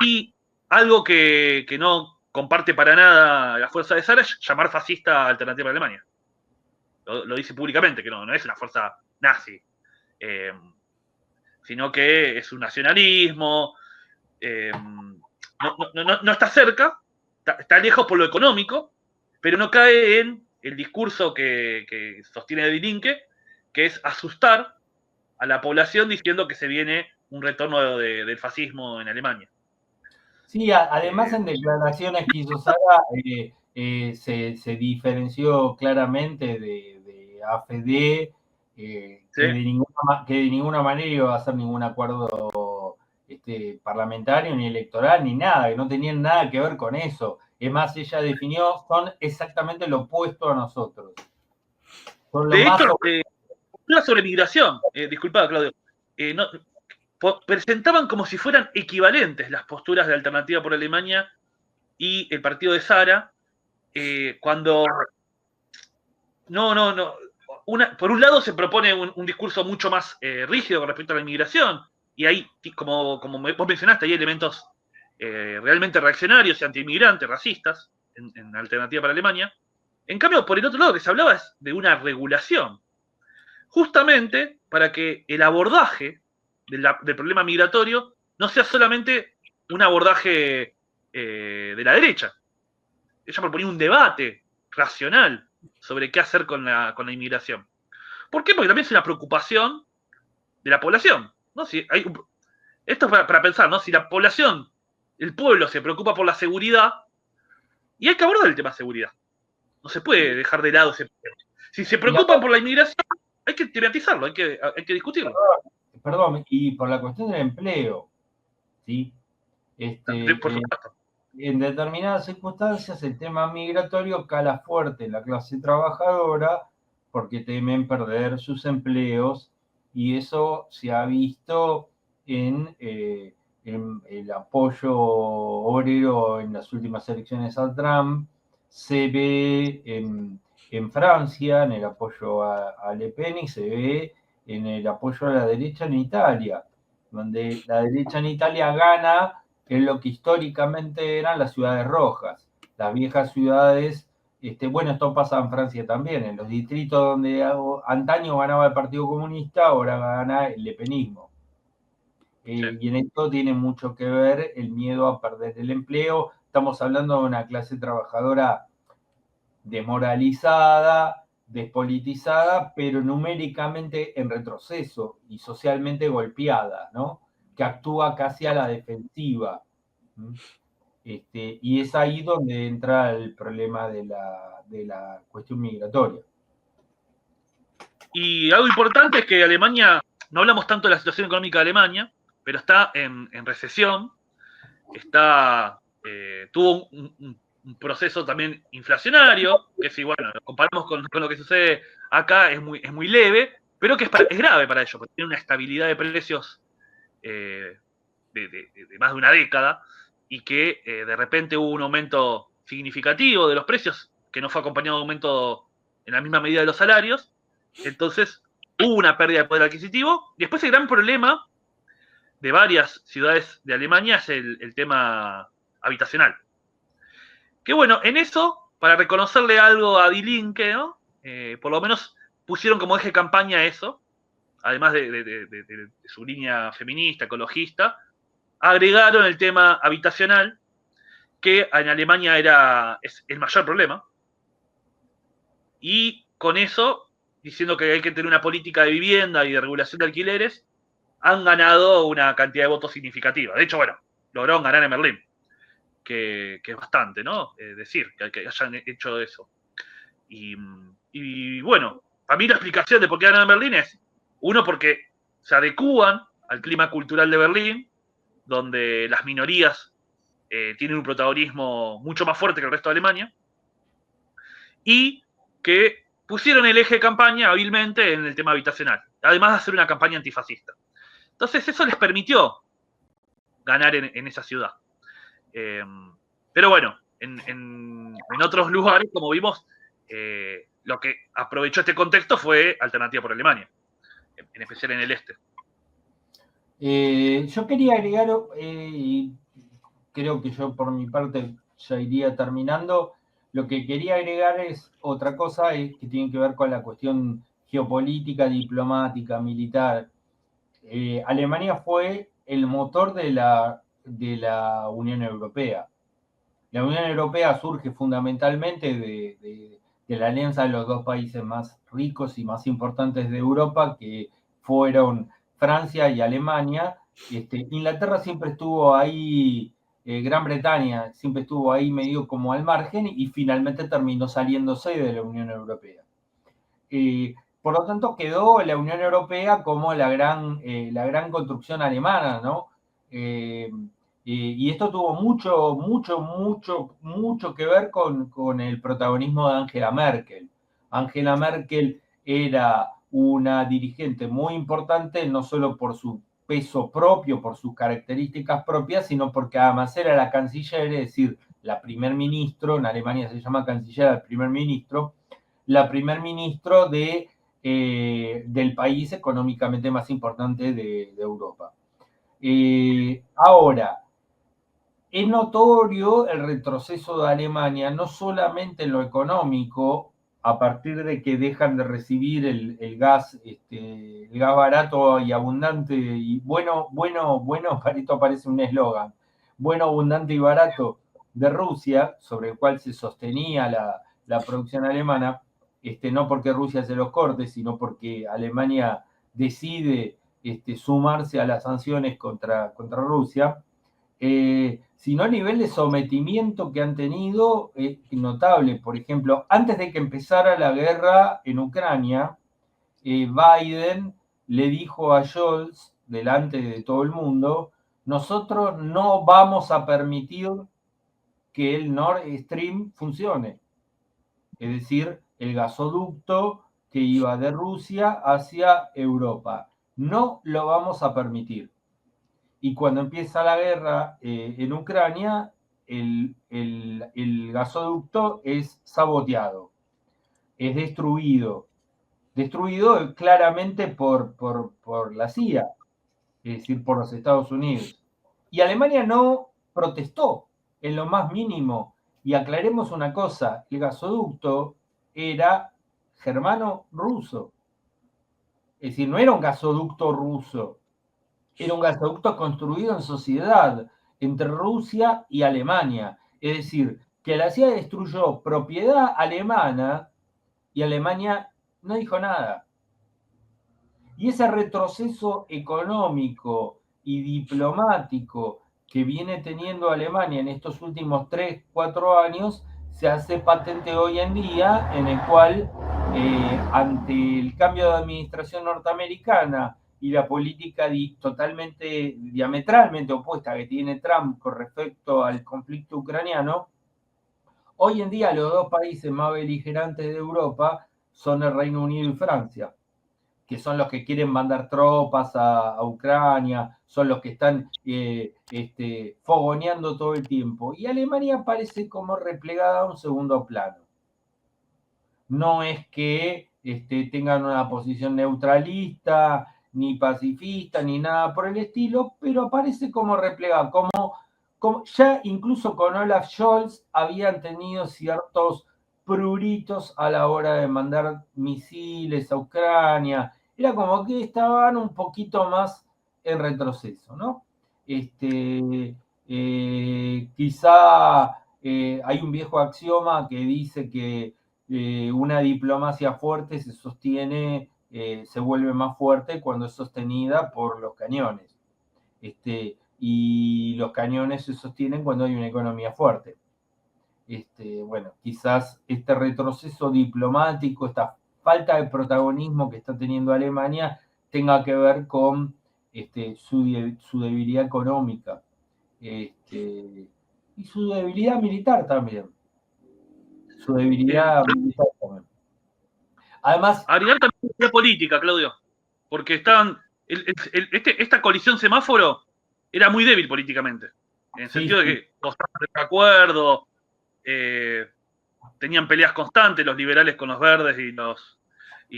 y algo que no comparte para nada la fuerza de Sara es llamar fascista a Alternativa por Alemania. Lo dice públicamente, que no es una fuerza nazi, sino que es un nacionalismo, no está cerca, está lejos por lo económico, pero no cae en el discurso que sostiene Die Linke, que es asustar a la población diciendo que se viene un retorno del fascismo en Alemania. Sí, además en declaraciones que hizo Sara se diferenció claramente de AfD, ¿sí? que de ninguna manera iba a hacer ningún acuerdo parlamentario, ni electoral, ni nada, que no tenían nada que ver con eso. Es más, ella definió, son exactamente lo opuesto a nosotros. Son lo de más hecho, sobre migración, disculpa, Claudio, presentaban como si fueran equivalentes las posturas de Alternativa por Alemania y el partido de Sara, cuando por un lado se propone un discurso mucho más rígido con respecto a la inmigración, y ahí, como vos mencionaste, hay elementos realmente reaccionarios y anti-inmigrantes, racistas, en Alternativa para Alemania. En cambio, por el otro lado, que se hablaba es de una regulación. justamente para que el abordaje del problema migratorio no sea solamente un abordaje de la derecha. Ella proponía un debate racional sobre qué hacer con la inmigración. ¿Por qué? Porque también es una preocupación de la población, ¿no? Esto es para pensar, ¿no? Si la población, el pueblo se preocupa por la seguridad, y hay que abordar el tema de seguridad. No se puede dejar de lado ese problema. Si se preocupan por la inmigración, hay que tematizarlo, hay que discutirlo. Perdón, y por la cuestión del empleo, ¿sí? Por supuesto. En determinadas circunstancias el tema migratorio cala fuerte en la clase trabajadora porque temen perder sus empleos, y eso se ha visto en el apoyo obrero en las últimas elecciones a Trump, se ve en Francia en el apoyo a Le Pen, y se ve en el apoyo a la derecha en Italia, donde la derecha en Italia gana en lo que históricamente eran las ciudades rojas, las viejas ciudades. Bueno, esto pasa en Francia también, en los distritos donde antaño ganaba el Partido Comunista, ahora gana el lepenismo. Sí. Y en esto tiene mucho que ver el miedo a perder el empleo. Estamos hablando de una clase trabajadora desmoralizada, despolitizada, pero numéricamente en retroceso y socialmente golpeada, ¿no? Que actúa casi a la defensiva. Y es ahí donde entra el problema de la cuestión migratoria. Y algo importante es que Alemania, no hablamos tanto de la situación económica de Alemania, pero está en recesión, tuvo un proceso también inflacionario, que si bueno, lo comparamos con lo que sucede acá, es muy leve, pero que es grave para ellos, porque tiene una estabilidad de precios de más de una década, y que de repente hubo un aumento significativo de los precios, que no fue acompañado de aumento en la misma medida de los salarios. Entonces hubo una pérdida de poder adquisitivo. Y después el gran problema de varias ciudades de Alemania es el tema habitacional. Que bueno, en eso, para reconocerle algo a Die Linke, ¿no? Por lo menos pusieron como eje de campaña eso, además de su línea feminista, ecologista, agregaron el tema habitacional, que en Alemania es el mayor problema, y con eso, diciendo que hay que tener una política de vivienda y de regulación de alquileres, han ganado una cantidad de votos significativa. De hecho, bueno, lograron ganar en Berlín, que es bastante, ¿no? Decir que hayan hecho eso. Y bueno, para mí la explicación de por qué ganan en Berlín es, uno, porque se adecúan al clima cultural de Berlín, donde las minorías tienen un protagonismo mucho más fuerte que el resto de Alemania, y que pusieron el eje de campaña hábilmente en el tema habitacional, además de hacer una campaña antifascista. Entonces eso les permitió ganar en esa ciudad. Pero bueno, en otros lugares, como vimos, lo que aprovechó este contexto fue Alternativa por Alemania, en especial en el este. Yo quería agregar, y creo que yo por mi parte ya iría terminando, lo que quería agregar es otra cosa que tiene que ver con la cuestión geopolítica, diplomática, militar. Alemania fue el motor de la Unión Europea. La Unión Europea surge fundamentalmente de la alianza de los dos países más ricos y más importantes de Europa, que fueron Francia y Alemania. Inglaterra siempre estuvo ahí, Gran Bretaña siempre estuvo ahí medio como al margen, y finalmente terminó saliéndose de la Unión Europea. Por lo tanto, quedó la Unión Europea como la gran construcción alemana, ¿no? Y esto tuvo mucho que ver con el protagonismo de Angela Merkel. Angela Merkel era una dirigente muy importante, no solo por su peso propio, por sus características propias, sino porque además era la canciller, es decir, la primer ministro, en Alemania se llama canciller al primer ministro, la primer ministro del país económicamente más importante de Europa. Ahora, es notorio el retroceso de Alemania, no solamente en lo económico, a partir de que dejan de recibir el gas barato y abundante, y bueno, esto parece un eslogan, bueno, abundante y barato de Rusia, sobre el cual se sostenía la producción alemana, no porque Rusia se los corte, sino porque Alemania decide sumarse a las sanciones contra Rusia, sino el nivel de sometimiento que han tenido es notable. Por ejemplo, antes de que empezara la guerra en Ucrania, Biden le dijo a Scholz, delante de todo el mundo, nosotros no vamos a permitir que el Nord Stream funcione. Es decir, el gasoducto que iba de Rusia hacia Europa. No lo vamos a permitir. Y cuando empieza la guerra en Ucrania, el gasoducto es saboteado, es destruido claramente por la CIA, es decir, por los Estados Unidos. Y Alemania no protestó en lo más mínimo. Y aclaremos una cosa, el gasoducto era germano-ruso. Es decir, no era un gasoducto ruso, era un gasoducto construido en sociedad entre Rusia y Alemania. Es decir, que la CIA destruyó propiedad alemana y Alemania no dijo nada. Y ese retroceso económico y diplomático que viene teniendo Alemania en estos últimos 3, 4 años se hace patente hoy en día, en el cual, ante el cambio de administración norteamericana y la política totalmente, diametralmente opuesta que tiene Trump con respecto al conflicto ucraniano, hoy en día los dos países más beligerantes de Europa son el Reino Unido y Francia, que son los que quieren mandar tropas a Ucrania, son los que están fogoneando todo el tiempo. Y Alemania parece como replegada a un segundo plano. No es que tengan una posición neutralista, ni pacifista, ni nada por el estilo, pero parece como replegada, como ya incluso con Olaf Scholz habían tenido ciertos pruritos a la hora de mandar misiles a Ucrania. Era como que estaban un poquito más en retroceso, ¿no? Quizá hay un viejo axioma que dice que una diplomacia fuerte se sostiene, se vuelve más fuerte cuando es sostenida por los cañones. Y los cañones se sostienen cuando hay una economía fuerte. Bueno, quizás este retroceso diplomático, esta falta de protagonismo que está teniendo Alemania tenga que ver con su debilidad económica y su debilidad militar también. Su debilidad militar también. Además, agregar también la política, Claudio, porque esta coalición semáforo era muy débil políticamente, en el sentido de que costaban de acuerdo, tenían peleas constantes los liberales con los verdes y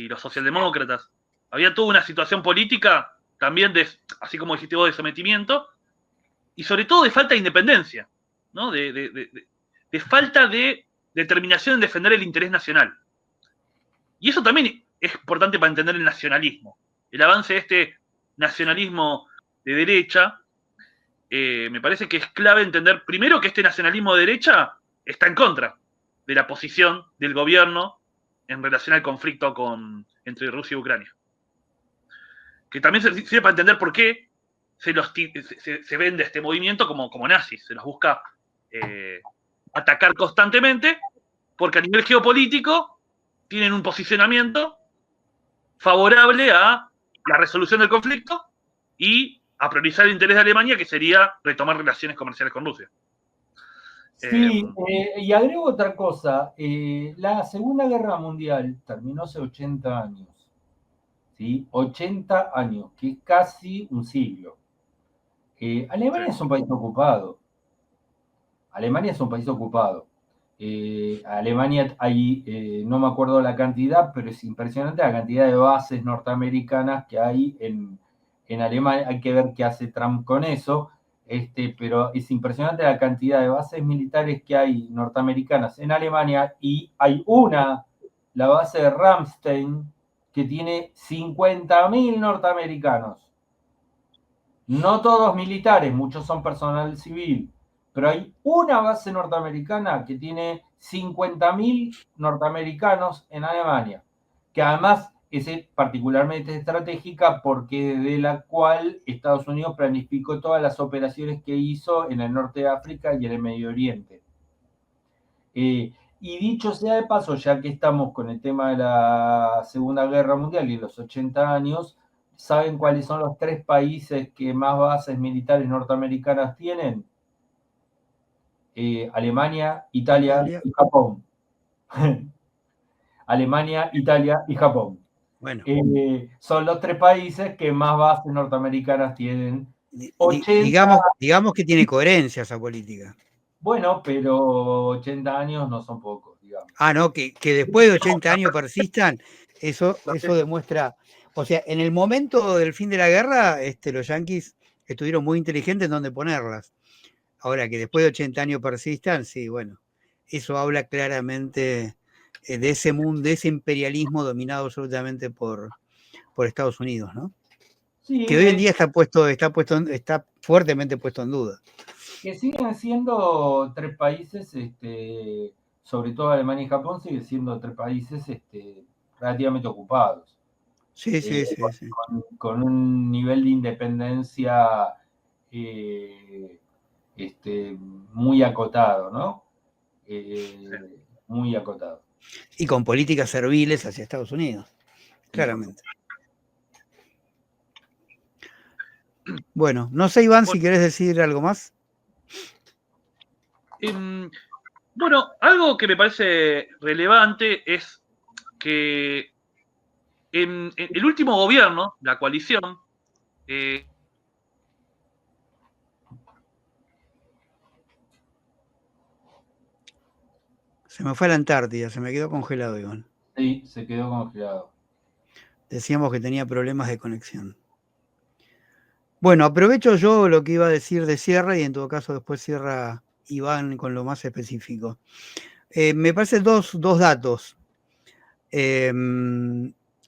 los socialdemócratas. Había toda una situación política también, así como dijiste vos, de sometimiento, y sobre todo de falta de independencia, ¿no? de falta de determinación en defender el interés nacional. Y eso también es importante para entender el nacionalismo. El avance de este nacionalismo de derecha, me parece que es clave entender primero que este nacionalismo de derecha está en contra de la posición del gobierno en relación al conflicto entre Rusia y Ucrania. Que también sirve para entender por qué se vende este movimiento como nazis, se los busca atacar constantemente, porque a nivel geopolítico tienen un posicionamiento favorable a la resolución del conflicto y a priorizar el interés de Alemania, que sería retomar relaciones comerciales con Rusia. Sí, y agrego otra cosa. La Segunda Guerra Mundial terminó hace 80 años. ¿Sí? 80 años, que es casi un siglo. Alemania es un país ocupado. Alemania es un país ocupado. Alemania hay, no me acuerdo la cantidad, pero es impresionante la cantidad de bases norteamericanas que hay en Alemania. Hay que ver qué hace Trump con eso. Pero es impresionante la cantidad de bases militares que hay norteamericanas en Alemania, y hay una la base de Ramstein, que tiene 50.000 norteamericanos. No todos militares, muchos son personal civil, pero hay una base norteamericana que tiene 50.000 norteamericanos en Alemania, que además es particularmente estratégica porque de la cual Estados Unidos planificó todas las operaciones que hizo en el norte de África y en el Medio Oriente. Y dicho sea de paso, ya que estamos con el tema de la Segunda Guerra Mundial y los 80 años, ¿saben cuáles son los 3 países que más bases militares norteamericanas tienen? Alemania, Italia y Japón. Alemania, Italia y Japón. Bueno. Son los 3 países que más bases norteamericanas tienen. 80... digamos que tiene coherencia esa política. Bueno, pero 80 años no son pocos, digamos. No, que después de 80 años persistan, eso demuestra, o sea, en el momento del fin de la guerra, los yanquis estuvieron muy inteligentes en dónde ponerlas. Ahora, que después de 80 años persistan, sí, bueno, eso habla claramente de ese mundo, de ese imperialismo dominado absolutamente por Estados Unidos, ¿no? Sí, que hoy en día está fuertemente puesto en duda. Que siguen siendo 3 países, sobre todo Alemania y Japón, siguen siendo 3 países relativamente ocupados. Sí. Con un nivel de independencia muy acotado, ¿no? Muy acotado. Y con políticas serviles hacia Estados Unidos, claramente. Bueno, no sé, Iván, si querés decir algo más. Bueno, algo que me parece relevante es que en el último gobierno, la coalición, se me fue a la Antártida, se me quedó congelado, Iván. Sí, se quedó congelado. Decíamos que tenía problemas de conexión. Bueno, aprovecho yo lo que iba a decir de cierre y en todo caso después cierra Iván con lo más específico. Me parecen dos datos.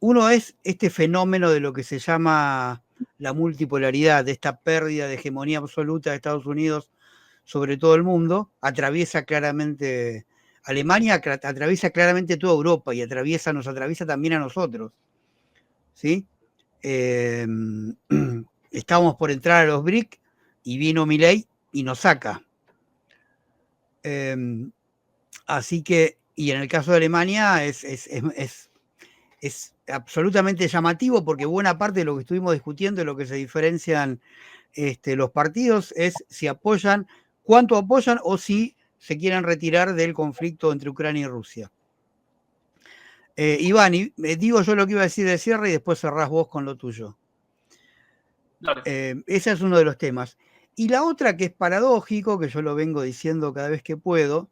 Uno es este fenómeno de lo que se llama la multipolaridad, de esta pérdida de hegemonía absoluta de Estados Unidos sobre todo el mundo, atraviesa claramente Alemania, atraviesa claramente toda Europa y nos atraviesa también a nosotros, ¿sí? Estábamos por entrar a los BRIC y vino Milei y nos saca. Así que, y en el caso de Alemania es absolutamente llamativo porque buena parte de lo que estuvimos discutiendo, de lo que se diferencian los partidos, es si apoyan, cuánto apoyan o si se quieren retirar del conflicto entre Ucrania y Rusia. Iván, digo yo lo que iba a decir de cierre y después cerrás vos con lo tuyo. Ese es uno de los temas. Y la otra que es paradójico, que yo lo vengo diciendo cada vez que puedo,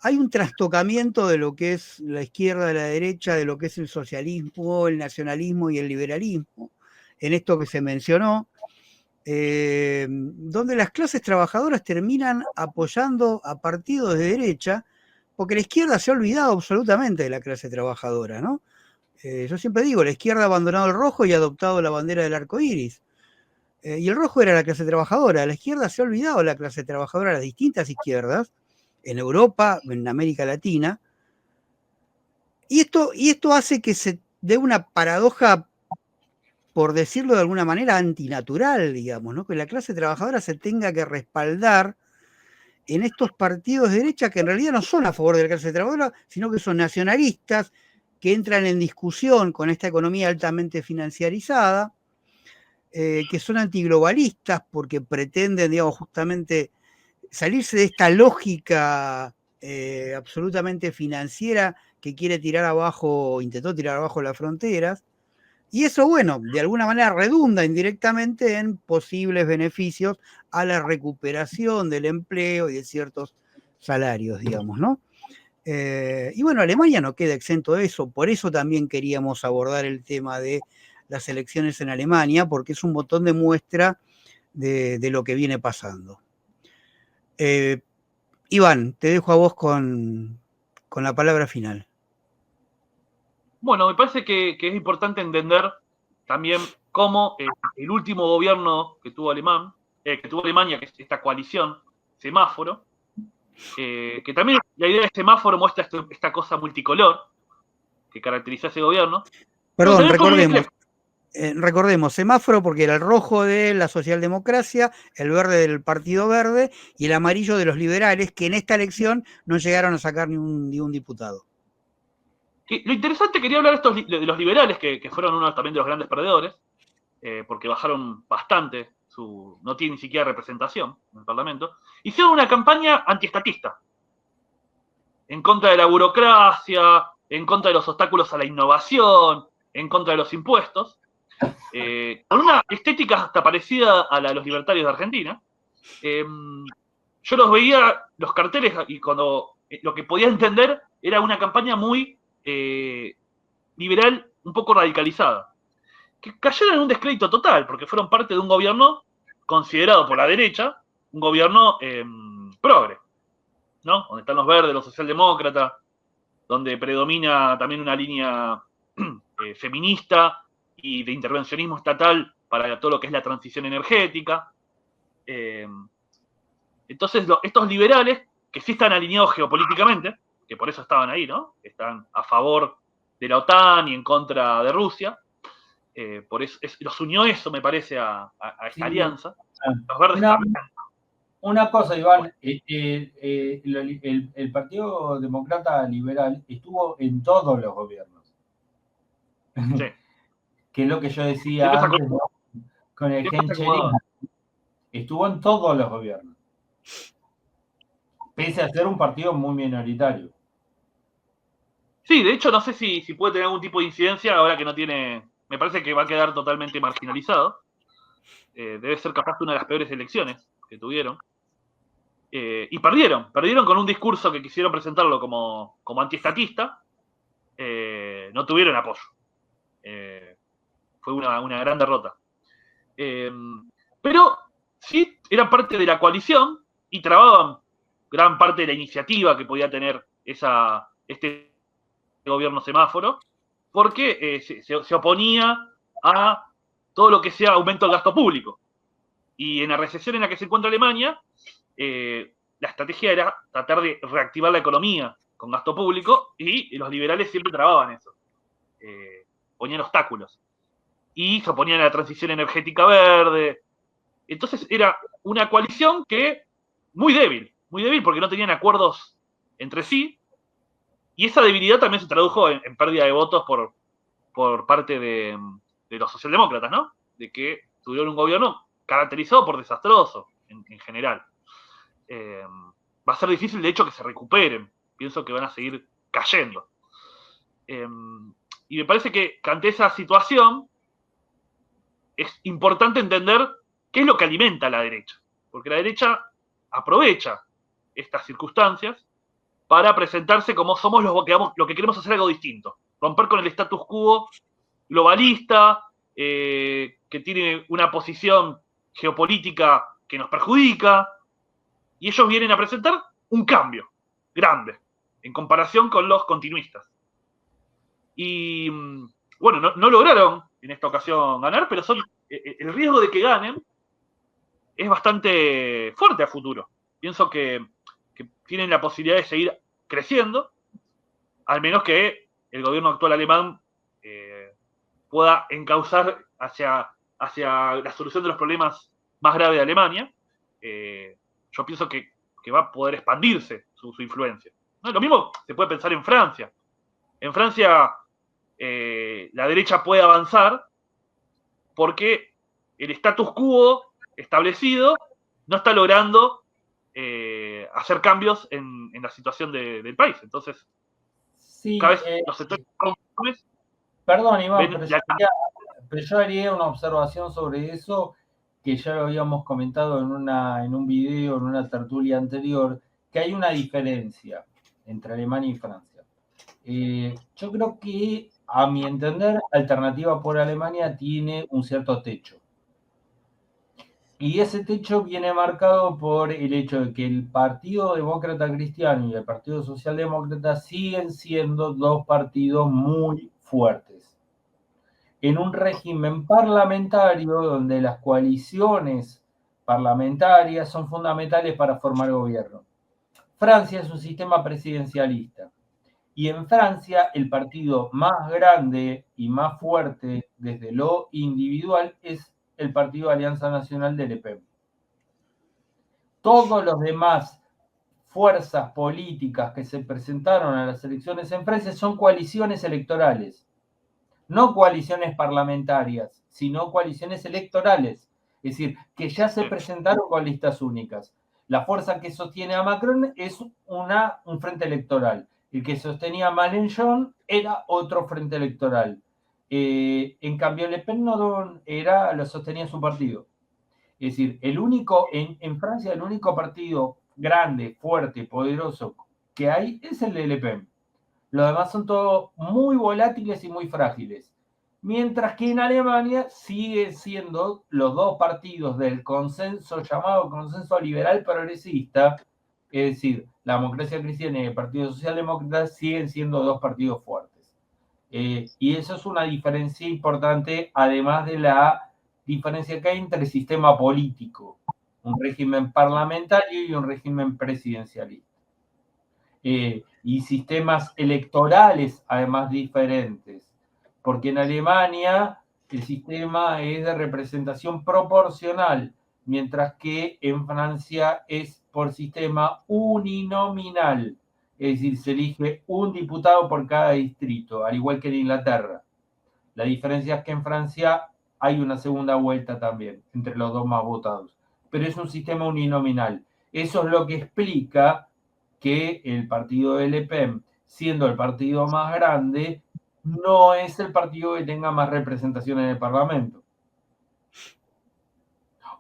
hay un trastocamiento de lo que es la izquierda, la derecha, de lo que es el socialismo, el nacionalismo y el liberalismo, en esto que se mencionó, donde las clases trabajadoras terminan apoyando a partidos de derecha, porque la izquierda se ha olvidado absolutamente de la clase trabajadora, ¿no? Yo siempre digo, la izquierda ha abandonado el rojo y ha adoptado la bandera del arco iris. Y el rojo era la clase trabajadora, la izquierda se ha olvidado de la clase trabajadora, las distintas izquierdas, en Europa, en América Latina. Y esto hace que se dé una paradoja, por decirlo de alguna manera, antinatural, digamos, ¿no? Que la clase trabajadora se tenga que respaldar en estos partidos de derecha que en realidad no son a favor de la clase trabajadora, sino que son nacionalistas, que entran en discusión con esta economía altamente financiarizada, que son antiglobalistas porque pretenden, digamos, justamente salirse de esta lógica absolutamente financiera que quiere tirar abajo, intentó tirar abajo las fronteras. Y eso, bueno, de alguna manera redunda indirectamente en posibles beneficios a la recuperación del empleo y de ciertos salarios, digamos, ¿no? Y bueno, Alemania no queda exento de eso, por eso también queríamos abordar el tema de las elecciones en Alemania, porque es un botón de muestra de lo que viene pasando. Iván, te dejo a vos con la palabra final. Bueno, me parece que es importante entender también cómo el último gobierno que tuvo Alemania, que es esta coalición, semáforo, que también la idea de semáforo muestra esta cosa multicolor que caracteriza a ese gobierno. Perdón, También fue muy ecléctico. recordemos, semáforo porque era el rojo de la socialdemocracia, el verde del Partido Verde y el amarillo de los liberales, que en esta elección no llegaron a sacar ni un diputado. Lo interesante, quería hablar de los liberales, que fueron uno también de los grandes perdedores, porque bajaron bastante, no tiene ni siquiera representación en el Parlamento, hicieron una campaña antiestatista, en contra de la burocracia, en contra de los obstáculos a la innovación, en contra de los impuestos, con una estética hasta parecida a la de los libertarios de Argentina. Yo los veía, los carteles, y cuando lo que podía entender era una campaña muy liberal, un poco radicalizada, que cayeron en un descrédito total, porque fueron parte de un gobierno considerado por la derecha, un gobierno progre, ¿no? Donde están los verdes, los socialdemócratas, donde predomina también una línea feminista y de intervencionismo estatal para todo lo que es la transición energética. Entonces, estos liberales, que sí están alineados geopolíticamente, que por eso estaban ahí, ¿no? Están a favor de la OTAN y en contra de Rusia, por eso los unió eso, me parece, a esta alianza. Los verdes también. Una cosa, Iván, el Partido Demócrata Liberal estuvo en todos los gobiernos. Sí. Que es lo que yo decía antes, ¿no? Con el Henschel. Estuvo en todos los gobiernos. Pese a ser un partido muy minoritario. Sí, de hecho, no sé si puede tener algún tipo de incidencia ahora que no tiene. Me parece que va a quedar totalmente marginalizado. Debe ser capaz de una de las peores elecciones que tuvieron. Y perdieron con un discurso que quisieron presentarlo como antiestatista. No tuvieron apoyo. Fue una gran derrota. Pero sí eran parte de la coalición y trababan gran parte de la iniciativa que podía tener este gobierno semáforo, porque se oponía a todo lo que sea aumento del gasto público. Y en la recesión en la que se encuentra Alemania, la estrategia era tratar de reactivar la economía con gasto público, y los liberales siempre trababan eso. Ponían obstáculos. Y se oponían a la transición energética verde. Entonces era una coalición que muy débil porque no tenían acuerdos entre sí, y esa debilidad también se tradujo en pérdida de votos por parte de los socialdemócratas, ¿no? De que tuvieron un gobierno caracterizado por desastroso en general. Va a ser difícil, de hecho, que se recuperen. Pienso que van a seguir cayendo. Y me parece que ante esa situación es importante entender qué es lo que alimenta a la derecha. Porque la derecha aprovecha estas circunstancias para presentarse como somos lo que queremos hacer algo distinto. Romper con el status quo globalista, que tiene una posición geopolítica que nos perjudica, y ellos vienen a presentar un cambio grande en comparación con los continuistas. Y bueno, no lograron en esta ocasión ganar, pero el riesgo de que ganen es bastante fuerte a futuro. Pienso que tienen la posibilidad de seguir creciendo, al menos que el gobierno actual alemán pueda encauzar hacia la solución de los problemas más graves de Alemania. Yo pienso que va a poder expandirse su influencia. ¿No? Lo mismo se puede pensar en Francia. En Francia la derecha puede avanzar porque el status quo establecido no está logrando hacer cambios en la situación del país. Entonces, sí, cada vez los sectores conformes. Perdón, Iván, pero yo haría una observación sobre eso, que ya lo habíamos comentado en un video, en una tertulia anterior, que hay una diferencia entre Alemania y Francia. Yo creo que, a mi entender, Alternativa por Alemania tiene un cierto techo. Y ese techo viene marcado por el hecho de que el Partido Demócrata Cristiano y el Partido Socialdemócrata siguen siendo dos partidos muy fuertes. En un régimen parlamentario donde las coaliciones parlamentarias son fundamentales para formar gobierno. Francia es un sistema presidencialista. Y en Francia el partido más grande y más fuerte desde lo individual es el partido Alianza Nacional de Le Pen. Todos los demás fuerzas políticas que se presentaron a las elecciones en Francia son coaliciones electorales. No coaliciones parlamentarias, sino coaliciones electorales. Es decir, que ya se presentaron con listas únicas. La fuerza que sostiene a Macron es un frente electoral. El que sostenía a Mélenchon era otro frente electoral. En cambio, Le Pen no era, lo sostenía su partido. Es decir, en Francia el único partido grande, fuerte, poderoso que hay es el de Le Pen. Los demás son todos muy volátiles y muy frágiles. Mientras que en Alemania siguen siendo los dos partidos del consenso llamado consenso liberal progresista, es decir, la Democracia Cristiana y el Partido Socialdemócrata siguen siendo dos partidos fuertes. Y eso es una diferencia importante, además de la diferencia que hay entre el sistema político, un régimen parlamentario y un régimen presidencialista. Y sistemas electorales además diferentes, porque en Alemania el sistema es de representación proporcional, mientras que en Francia es por sistema uninominal, es decir, se elige un diputado por cada distrito, al igual que en Inglaterra. La diferencia es que en Francia hay una segunda vuelta también, entre los dos más votados, pero es un sistema uninominal. Eso es lo que explica que el partido de Le Pen, siendo el partido más grande, no es el partido que tenga más representación en el Parlamento.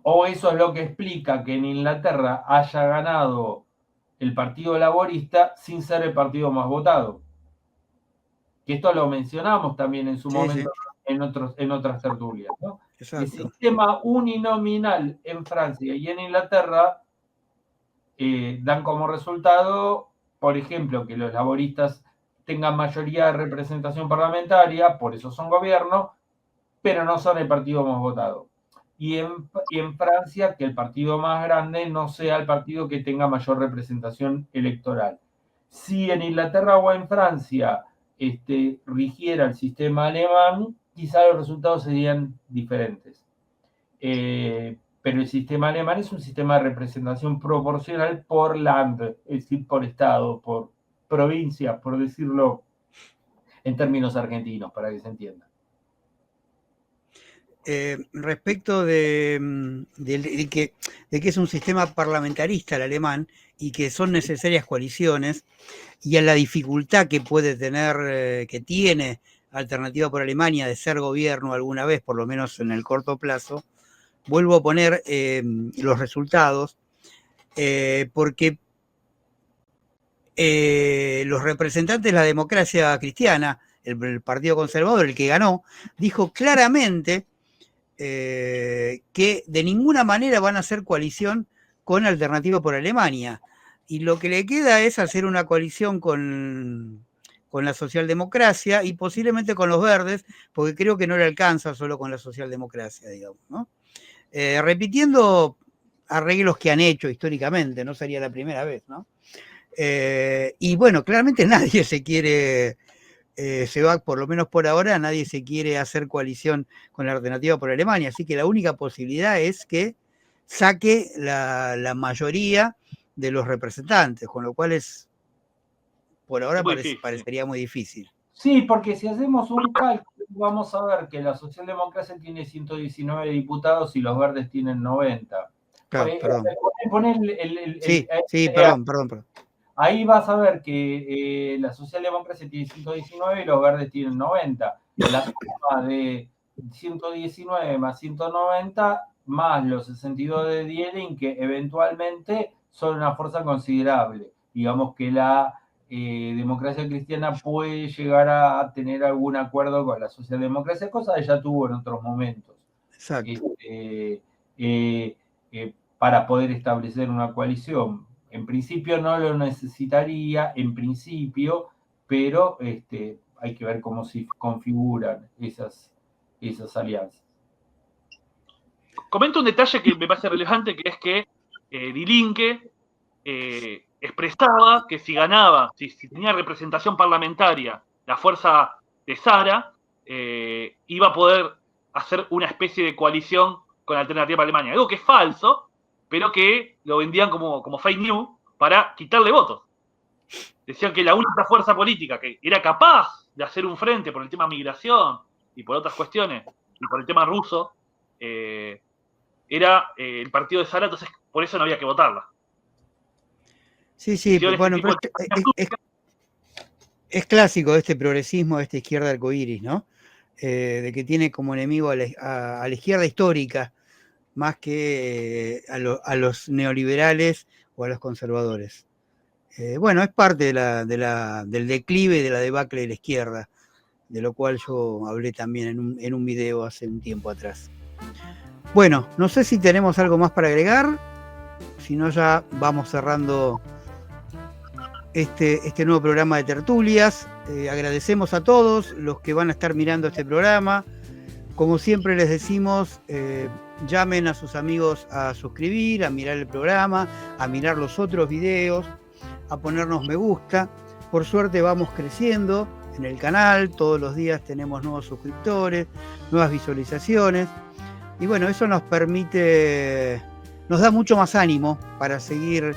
O eso es lo que explica que en Inglaterra haya ganado el Partido Laborista sin ser el partido más votado. Que esto lo mencionamos también en su momento en otras tertulias, ¿no? El sistema uninominal en Francia y en Inglaterra dan como resultado, por ejemplo, que los laboristas tengan mayoría de representación parlamentaria, por eso son gobierno, pero no son el partido más votado. Y en Francia, que el partido más grande no sea el partido que tenga mayor representación electoral. Si en Inglaterra o en Francia rigiera el sistema alemán, quizá los resultados serían diferentes. Pero el sistema alemán es un sistema de representación proporcional por Land, es decir, por estado, por provincia, por decirlo en términos argentinos, para que se entienda. Respecto de que es un sistema parlamentarista el alemán y que son necesarias coaliciones, y a la dificultad que puede tener, que tiene Alternativa por Alemania de ser gobierno alguna vez, por lo menos en el corto plazo, vuelvo a poner los resultados, porque los representantes de la democracia cristiana, el Partido Conservador, el que ganó, dijo claramente que de ninguna manera van a hacer coalición con Alternativa por Alemania. Y lo que le queda es hacer una coalición con la socialdemocracia y posiblemente con los verdes, porque creo que no le alcanza solo con la socialdemocracia, digamos, ¿no? Repitiendo arreglos que han hecho históricamente, no sería la primera vez, ¿no? Y bueno, claramente nadie se quiere, se va, por lo menos por ahora, nadie se quiere hacer coalición con la Alternativa por Alemania, así que la única posibilidad es que saque la mayoría de los representantes, con lo cual es, por ahora parecería muy difícil. Sí, porque si hacemos un cálculo, vamos a ver que la socialdemocracia tiene 119 diputados y los verdes tienen 90. Claro, perdón. Perdón. Ahí vas a ver que la socialdemocracia tiene 119 y los verdes tienen 90. La suma de 119 más 190 más los 62 de Dieling, que eventualmente son una fuerza considerable. Digamos que la democracia cristiana puede llegar a tener algún acuerdo con la socialdemocracia, cosa que ya tuvo en otros momentos. Exacto. Para poder establecer una coalición. En principio no lo necesitaría, en principio, pero hay que ver cómo se configuran esas alianzas. Comento un detalle que me parece relevante, que es que Die Linke expresaba que si ganaba, si tenía representación parlamentaria la fuerza de Sara, iba a poder hacer una especie de coalición con la Alternativa para Alemania. Algo que es falso, pero que lo vendían como fake news para quitarle votos. Decían que la única fuerza política que era capaz de hacer un frente por el tema migración y por otras cuestiones, y por el tema ruso, era el partido de Sara, entonces por eso no había que votarla. Sí, bueno, pero es clásico este progresismo, de esta izquierda arcoíris, ¿no? De que tiene como enemigo a la izquierda histórica, más que a los neoliberales o a los conservadores. Bueno, es parte del declive de la debacle de la izquierda, de lo cual yo hablé también en un video hace un tiempo atrás. Bueno, no sé si tenemos algo más para agregar, si no ya vamos cerrando este nuevo programa de tertulias. Agradecemos a todos los que van a estar mirando este programa. Como siempre les decimos, llamen a sus amigos a suscribir, a mirar el programa, a mirar los otros videos, a ponernos me gusta. Por suerte vamos creciendo en el canal, todos los días tenemos nuevos suscriptores, nuevas visualizaciones, y bueno, eso nos permite, nos da mucho más ánimo para seguir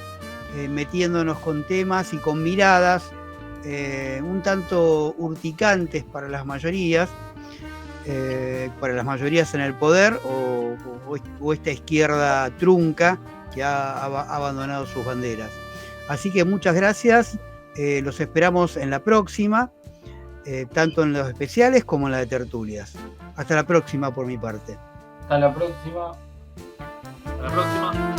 metiéndonos con temas y con miradas un tanto urticantes para las mayorías en el poder o esta izquierda trunca que ha abandonado sus banderas. Así que muchas gracias, los esperamos en la próxima, tanto en los especiales como en la de tertulias. Hasta la próxima por mi parte. Hasta la próxima. Hasta la próxima.